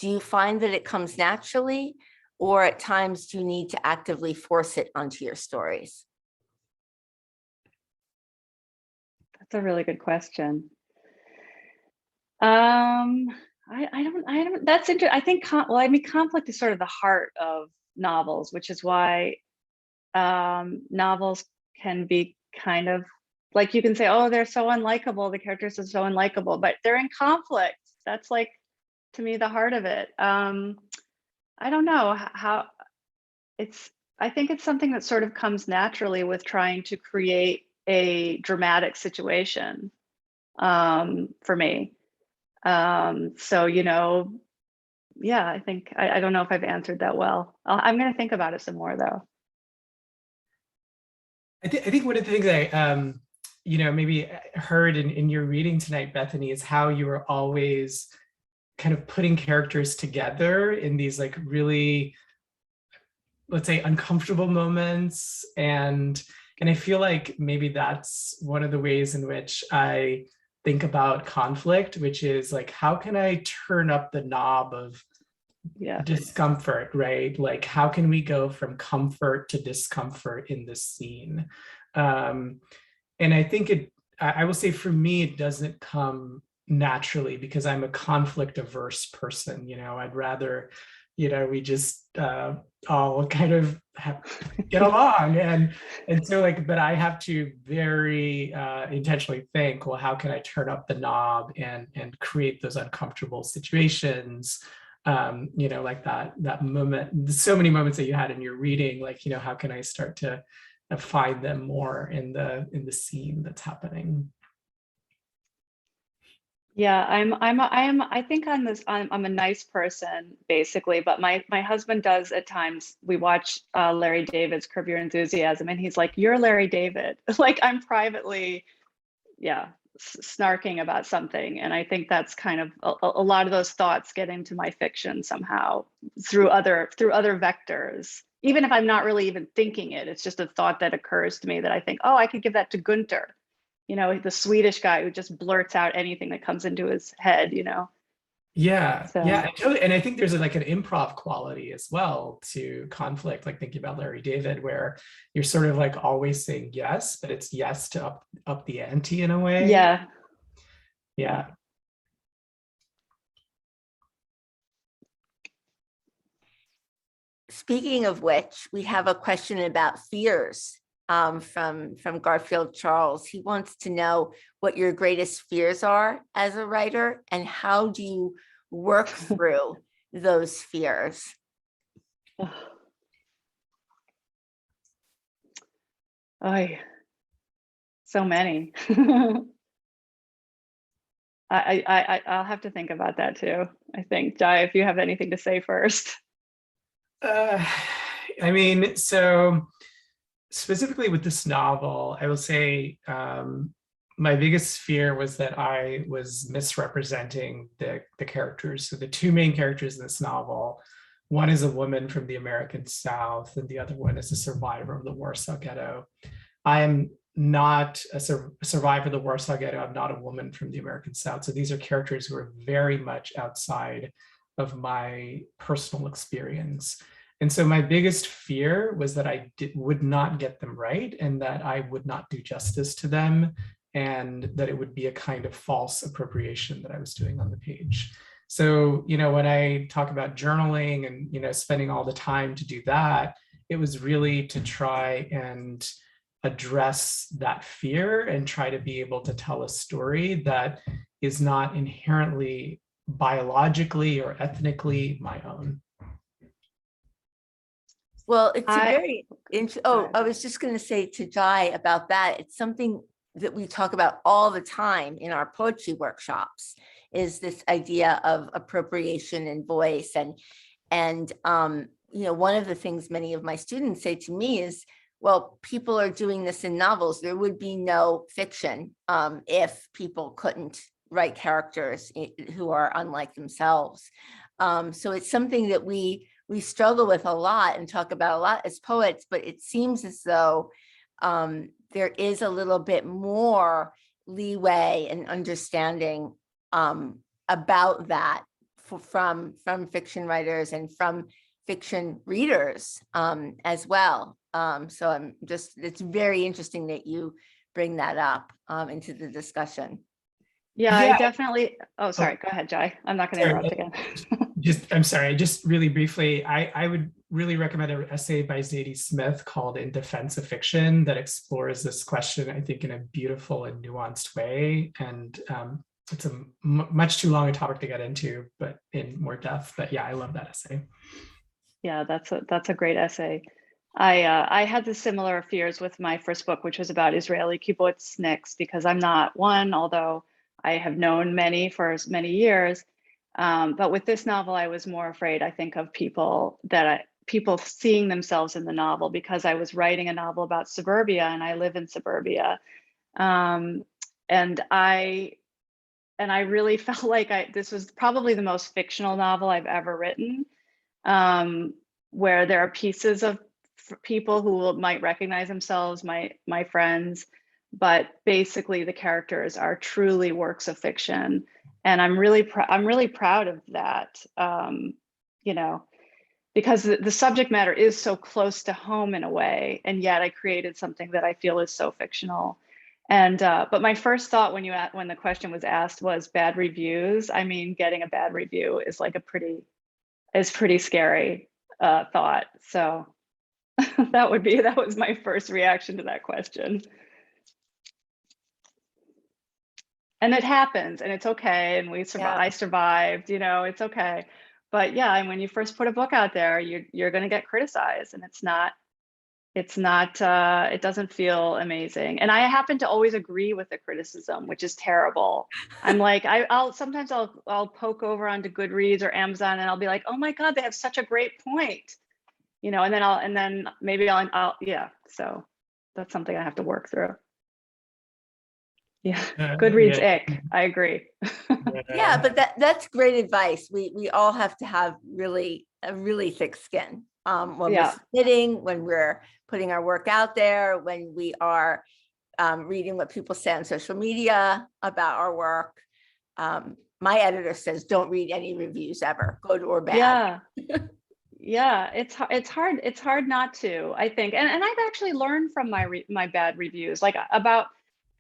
Do you find that it comes naturally, or at times do you need to actively force it onto your stories? That's a really good question. I don't, that's interesting. I think, conflict is sort of the heart of novels, which is why novels can be kind of like, you can say, oh, they're so unlikable, the characters are so unlikable, but they're in conflict. That's like, to me, the heart of it. I don't know how I think it's something that sort of comes naturally with trying to create a dramatic situation for me. So, yeah, I think, I don't know if I've answered that well. I'm going to think about it some more, though. I think one of the things I, maybe heard in your reading tonight, Bethany, is how you were always kind of putting characters together in these like really, let's say, uncomfortable moments. And I feel like maybe that's one of the ways in which I think about conflict, which is like, how can I turn up the knob of discomfort, right? Like, how can we go from comfort to discomfort in this scene? And I think I will say for me, it doesn't come naturally because I'm a conflict averse person. I'd rather, we just all kind of get along. And so like, but I have to very intentionally think, well, how can I turn up the knob and create those uncomfortable situations? Like that moment, so many moments that you had in your reading, like, how can I start to find them more in the scene that's happening? Yeah, I think on this, I'm a nice person basically, but my husband does at times. We watch Larry David's Curb Your Enthusiasm, and he's like, "You're Larry David." Like, I'm privately, snarking about something, and I think that's kind of a lot of those thoughts get into my fiction somehow through other vectors. Even if I'm not really even thinking it, it's just a thought that occurs to me that I think, oh, I could give that to Gunter. The Swedish guy who just blurts out anything that comes into his head, Yeah, So. yeah, totally. And I think there's like an improv quality as well to conflict, like thinking about Larry David, where you're sort of like always saying yes, but it's yes to up the ante in a way. Yeah. Yeah. Speaking of which, we have a question about fears from Garfield Charles. He wants to know what your greatest fears are as a writer, and how do you work through those fears? Oh, so many. I'll have to think about that too. I think, Jai, if you have anything to say first. I mean, so specifically with this novel, I will say my biggest fear was that I was misrepresenting the characters. So the two main characters in this novel, one is a woman from the American South, and the other one is a survivor of the Warsaw Ghetto. I am not a survivor of the Warsaw Ghetto. I'm not a woman from the American South. So these are characters who are very much outside of my personal experience. And so my biggest fear was that I would not get them right, and that I would not do justice to them, and that it would be a kind of false appropriation that I was doing on the page. So, when I talk about journaling and, spending all the time to do that, it was really to try and address that fear and try to be able to tell a story that is not inherently biologically or ethnically my own. Well, it's a I- very ahead. I was just going to say to Jai about that. It's something that we talk about all the time in our poetry workshops, is this idea of appropriation and voice. And one of the things many of my students say to me is, well, people are doing this in novels. There would be no fiction if people couldn't write characters who are unlike themselves. So it's something that we struggle with a lot and talk about a lot as poets, but it seems as though there is a little bit more leeway and understanding about that from fiction writers and from fiction readers as well. So it's very interesting that you bring that up into the discussion. Yeah, Yeah. I definitely, oh, sorry, go ahead, Jai. I'm not going to Sorry. interrupt again. I'm sorry, just really briefly, I would really recommend an essay by Zadie Smith called In Defense of Fiction that explores this question, I think, in a beautiful and nuanced way. And it's a much too long a topic to get into, but in more depth. But yeah, I love that essay. Yeah, that's a great essay. I had the similar fears with my first book, which was about Israeli kibbutzniks, because I'm not one, although I have known many for many years. But with this novel, I was more afraid, I think, of people seeing themselves in the novel, because I was writing a novel about suburbia and I live in suburbia. And I really felt like this was probably the most fictional novel I've ever written, where there are pieces of people who might recognize themselves, my friends, but basically the characters are truly works of fiction. And I'm really proud of that, because the subject matter is so close to home in a way, and yet I created something that I feel is so fictional. And but my first thought when the question was asked was bad reviews. I mean, getting a bad review is like pretty scary thought. So that was my first reaction to that question. And it happens, and it's okay, and I survived, it's okay. But yeah, and when you first put a book out there, you're going to get criticized, and it doesn't feel amazing. And I happen to always agree with the criticism, which is terrible. I'm like, I'll sometimes poke over onto Goodreads or Amazon, and I'll be like, oh my God, they have such a great point, and then maybe I'll yeah. So that's something I have to work through. Yeah, Goodreads ick. I agree. Yeah, but that's great advice. We all have to have a really thick skin when we're submitting, when we're putting our work out there, when we are reading what people say on social media about our work. My editor says, don't read any reviews ever, good or bad. Yeah, it's hard not to, I think. And I've actually learned from my bad reviews, like about,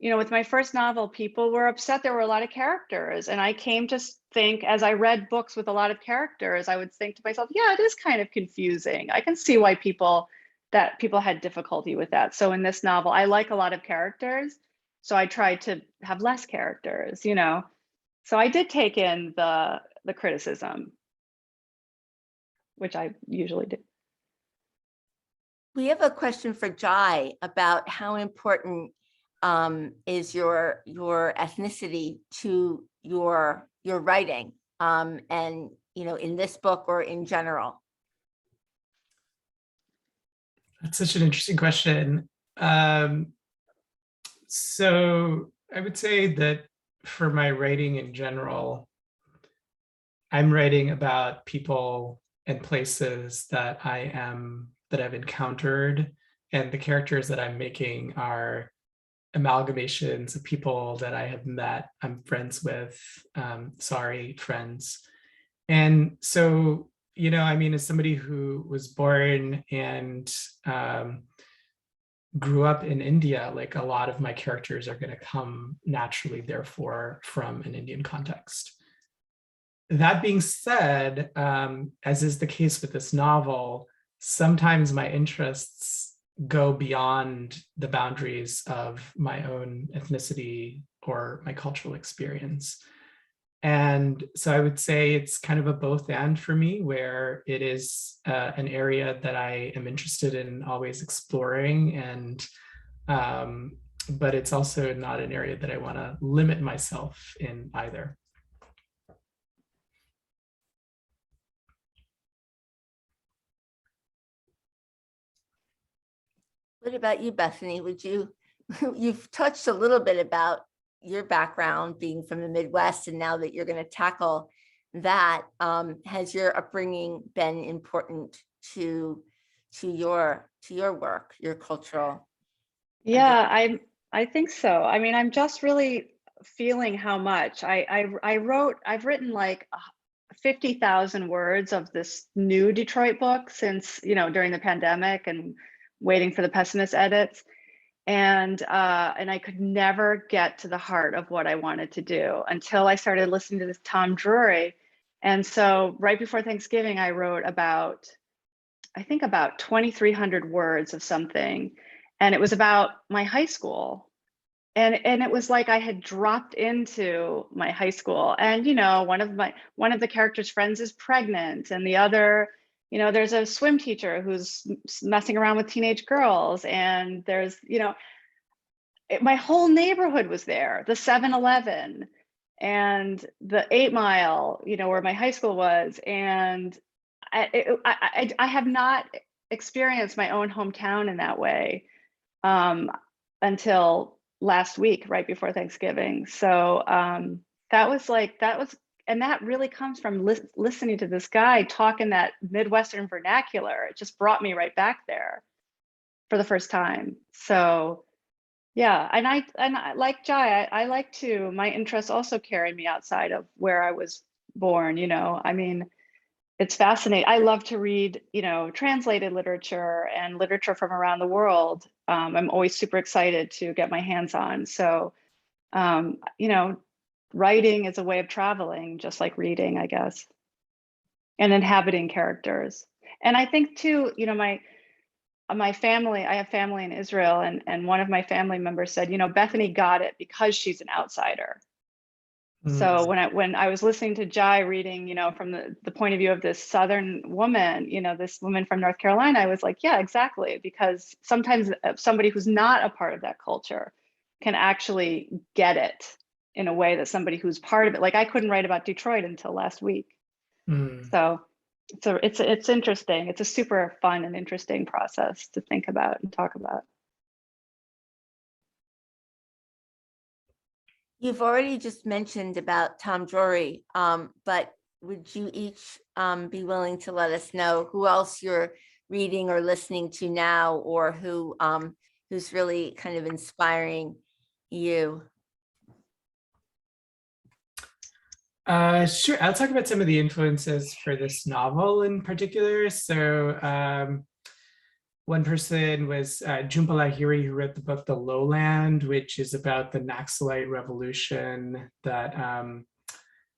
with my first novel, people were upset there were a lot of characters. And I came to think, as I read books with a lot of characters, I would think to myself, yeah, it is kind of confusing. I can see why people had difficulty with that. So in this novel, I like a lot of characters. So I tried to have less characters, So I did take in the criticism, which I usually do. We have a question for Jai about how important is your ethnicity to your writing, and in this book or in general. That's such an interesting question. So I would say that for my writing in general, I'm writing about people and places that I've encountered, and the characters that I'm making are amalgamations of people that I have met, I'm friends with, friends. And so, as somebody who was born and grew up in India, like a lot of my characters are going to come naturally, therefore, from an Indian context. That being said, as is the case with this novel, sometimes my interests go beyond the boundaries of my own ethnicity or my cultural experience. And so I would say it's kind of a both and for me, where it is an area that I am interested in always exploring, and but it's also not an area that I want to limit myself in either. What about you, Bethany? Would you, you've touched a little bit about your background being from the Midwest, and now that you're going to tackle that, has your upbringing been important to your work, your cultural? Yeah, I think so. I mean, I'm just really feeling how much I've written like 50,000 words of this new Detroit book since, during the pandemic and waiting for the Pessimist edits. And I could never get to the heart of what I wanted to do until I started listening to this Tom Drury. And so right before Thanksgiving, I wrote about 2,300 words of something. And it was about my high school. And it was like I had dropped into my high school. And, one of the character's friends is pregnant, and the other, there's a swim teacher who's messing around with teenage girls. And there's, my whole neighborhood was there, the 7-Eleven and the 8 Mile, where my high school was. And I have not experienced my own hometown in that way until last week, right before Thanksgiving. So that was, and that really comes from listening to this guy talk in that Midwestern vernacular. It just brought me right back there for the first time. So yeah, and I like Jai, I like to, my interests also carry me outside of where I was born, I mean, it's fascinating. I love to read, translated literature and literature from around the world. I'm always super excited to get my hands on. So, writing is a way of traveling, just like reading, I guess, and inhabiting characters. And I think too, my family, I have family in Israel, and one of my family members said, Bethany got it because she's an outsider. So when I was listening to Jai reading, from the point of view of this Southern woman, this woman from North Carolina, I was like, yeah, exactly. Because sometimes somebody who's not a part of that culture can actually get it in a way that somebody who's part of it, like I couldn't write about Detroit until last week. So it's interesting. It's a super fun and interesting process to think about and talk about. You've already just mentioned about Tom Drury, but would you each be willing to let us know who else you're reading or listening to now, or who's really kind of inspiring you? Sure, I'll talk about some of the influences for this novel in particular. So one person was Jhumpa Lahiri, who wrote the book The Lowland, which is about the Naxalite revolution that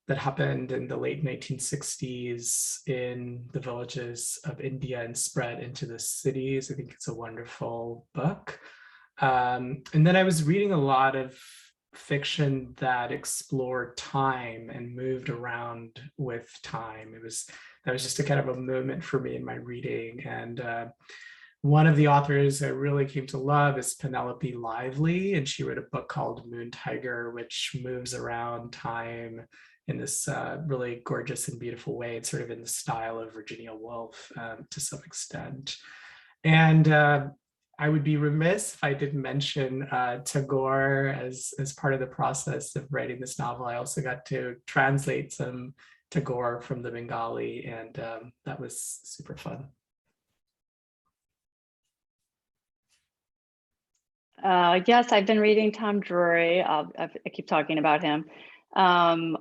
that happened in the late 1960s in the villages of India and spread into the cities. I think it's a wonderful book. And then I was reading a lot of fiction that explored time and moved around with time. That was just a kind of a moment for me in my reading. And one of the authors I really came to love is Penelope Lively, and she wrote a book called Moon Tiger, which moves around time in this really gorgeous and beautiful way. It's sort of in the style of Virginia Woolf to some extent. And I would be remiss if I didn't mention Tagore as part of the process of writing this novel. I also got to translate some Tagore from the Bengali, and that was super fun. Yes, I've been reading Tom Drury. I keep talking about him. I'm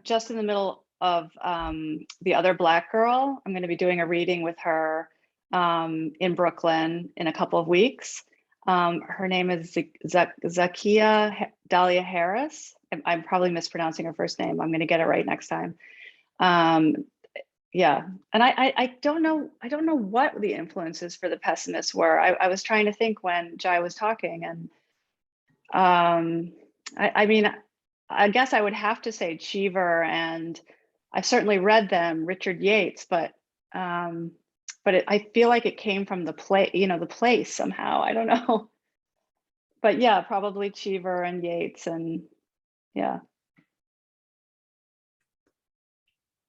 just in the middle of The Other Black Girl. I'm going to be doing a reading with her in Brooklyn in a couple of weeks. Her name is Zakiya Dahlia Harris. I'm probably mispronouncing her first name. I'm going to get it right next time. yeah. And I don't know what the influences for the Pessimists were. I was trying to think when Jai was talking, and I mean, I guess I would have to say Cheever, and I've certainly read them, Richard Yates, but I feel like it came from the play, the place somehow. I don't know. But yeah, probably Cheever and Yates, and yeah.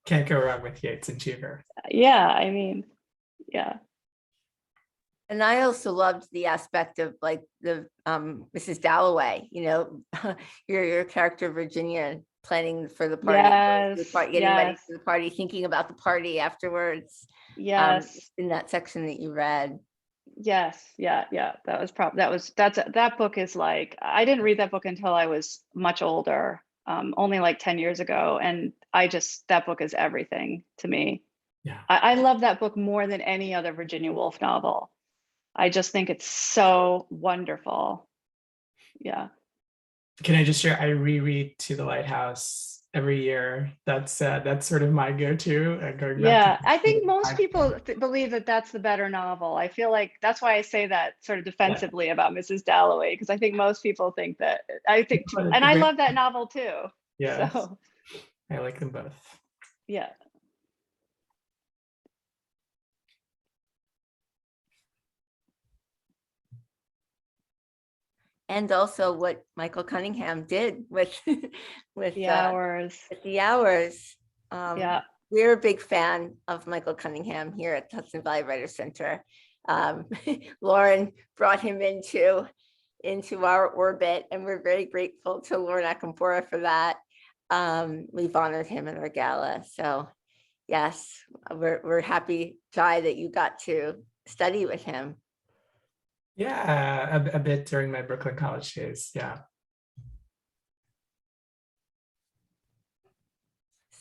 Can't go wrong with Yates and Cheever. Yeah, I mean, yeah. And I also loved the aspect of like the Mrs. Dalloway, your character Virginia planning for the party, Yes, getting ready yes, for the party, thinking about the party afterwards. yes, In that section that you read. yes, yeah. That book is like, I didn't read that book until I was much older, only like 10 years ago. And that book is everything to me. Yeah. I love that book more than any other Virginia Woolf novel. I just think it's so wonderful. Yeah. Can I just share? I reread To the Lighthouse every year. That's sort of my go-to. Going back Yeah, to I think most people believe that that's the better novel. I feel like that's why I say that sort of defensively about Mrs. Dalloway, because I think most people think that. And I love that novel too. Yeah, So I like them both. yeah. And also what Michael Cunningham did with The Hours. The Hours. Yeah. We're a big fan of Michael Cunningham here at Hudson Valley Writers Center. Lauren brought him into our orbit, and we're very grateful to Lauren Akampora for that. We've honored him at our gala. So yes, we're happy, Jai, that you got to study with him. Yeah, a bit during my Brooklyn College days. Yeah.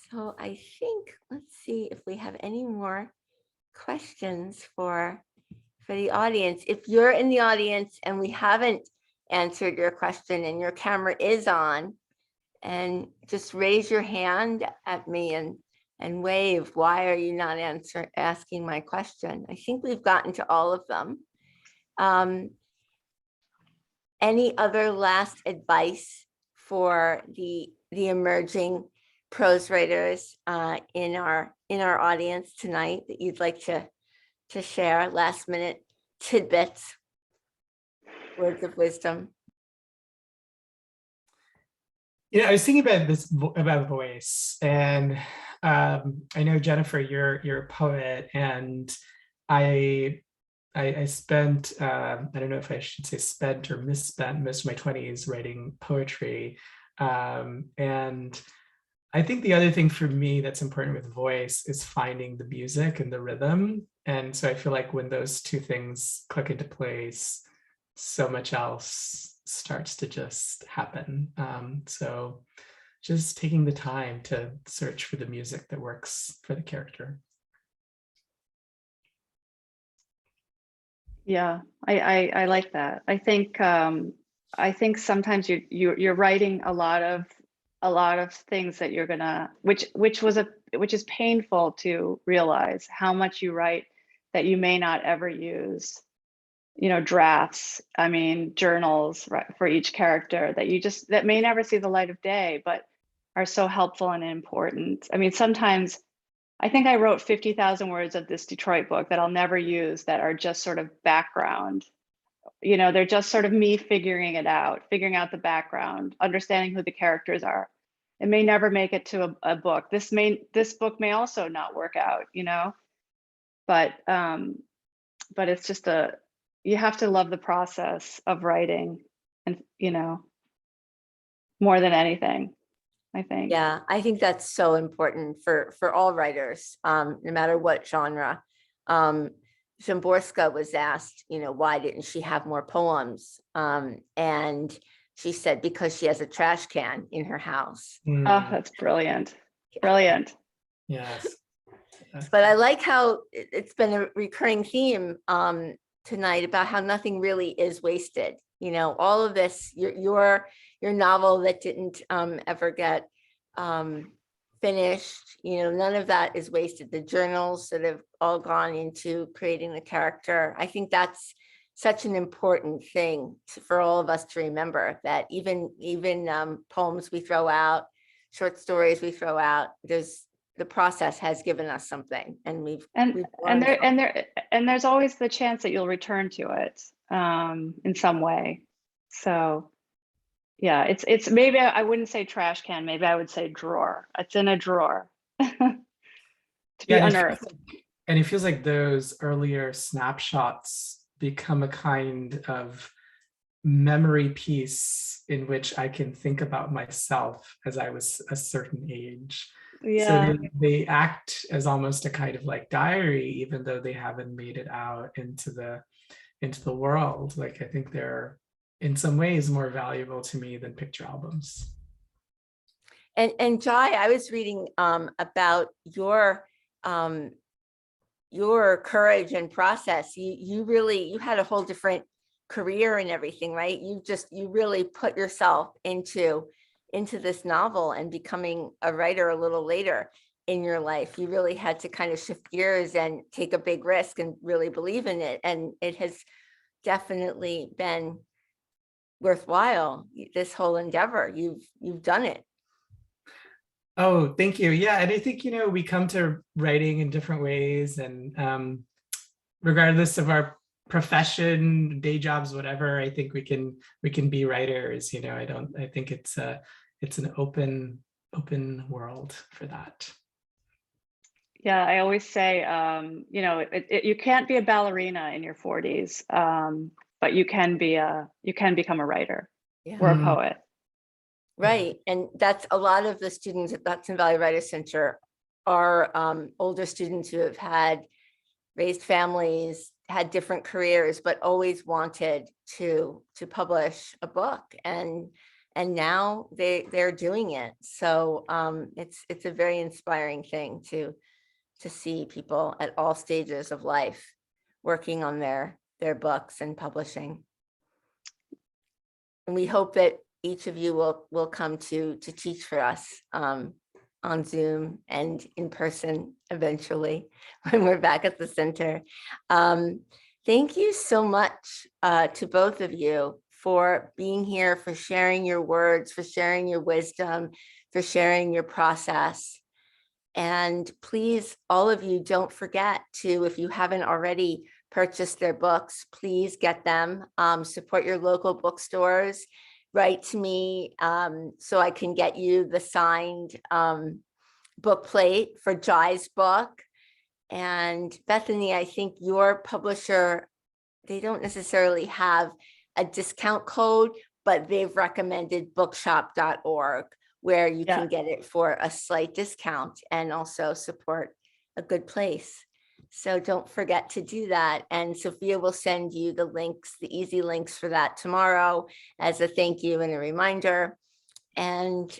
So I think, let's see if we have any more questions for the audience. If you're in the audience and we haven't answered your question and your camera is on, and just raise your hand at me and wave, why are you not asking my question? I think we've gotten to all of them. Any other last advice for the emerging prose writers in our audience tonight that you'd like to share? Last minute tidbits, words of wisdom. I was thinking about this about voice, and I know, Jennifer, you're a poet, and I spent I don't know if I should say spent or misspent most of my 20s writing poetry, and I think the other thing for me that's important with voice is finding the music and the rhythm. And so I feel like when those two things click into place, so much else starts to just happen. So just taking the time to search for the music that works for the character. Yeah, I like that. I think sometimes you're writing a lot of things that you're gonna, which is painful to realize how much you write that you may not ever use. Drafts, I mean, journals, right, for each character that may never see the light of day, but are so helpful and important. I mean, sometimes I think I wrote 50,000 words of this Detroit book that I'll never use, that are just sort of background. They're just sort of me figuring out the background, understanding who the characters are. It may never make it to a book. This book may also not work out, but it's just you have to love the process of writing, and more than anything, I think. Yeah, I think that's so important for all writers, no matter what genre. Szymborska was asked, why didn't she have more poems? And she said, because she has a trash can in her house. Oh, that's brilliant. Brilliant. Yes. But I like how it's been a recurring theme tonight about how nothing really is wasted. All of this, your novel that didn't ever get finished. None of that is wasted. The journals that have all gone into creating the character. I think that's such an important thing for all of us to remember, that even poems we throw out, short stories we throw out, the process has given us something, and we've there's always the chance that you'll return to it in some way. So yeah, it's maybe I wouldn't say trash can, maybe I would say drawer. It's in a drawer to be unearthed. And it feels like those earlier snapshots become a kind of memory piece in which I can think about myself as I was a certain age. Yeah. So they act as almost a kind of like diary, even though they haven't made it out into the world. Like, I think they're in some ways more valuable to me than picture albums. And Jai, I was reading about your courage and process. You had a whole different career and everything, right? You really put yourself into this novel and becoming a writer a little later in your life. You really had to kind of shift gears and take a big risk and really believe in it. And it has definitely been worthwhile, this whole endeavor. You've done it. Oh, thank you. Yeah, and I think, we come to writing in different ways, and regardless of our profession, day jobs, whatever, I think we can be writers. I think it's an open world for that. Yeah, I always say, you can't be a ballerina in your 40s, but you can become a writer or a poet. Right. And that's a lot of the students at Hudson Valley Writers Center are older students who have raised families, had different careers, but always wanted to publish a book. And now they're doing it. So it's a very inspiring thing to see people at all stages of life working on their books and publishing. And we hope that each of you will come to teach for us on Zoom and in person eventually when we're back at the center. Thank you so much to both of you for being here, for sharing your words, for sharing your wisdom, for sharing your process. And please, all of you, don't forget to, if you haven't already purchased their books, please get them. Support your local bookstores. Write to me so I can get you the signed book plate for Jai's book. And Bethany, I think your publisher, they don't necessarily have a discount code, but they've recommended bookshop.org, where you can get it for a slight discount and also support a good place. So don't forget to do that. And Sophia will send you the links, the easy links for that tomorrow as a thank you and a reminder. And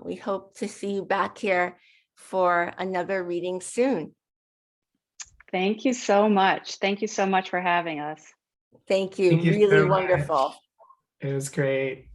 we hope to see you back here for another reading soon. Thank you so much. Thank you so much for having us. Thank you. Thank you Really so wonderful. much. It was great.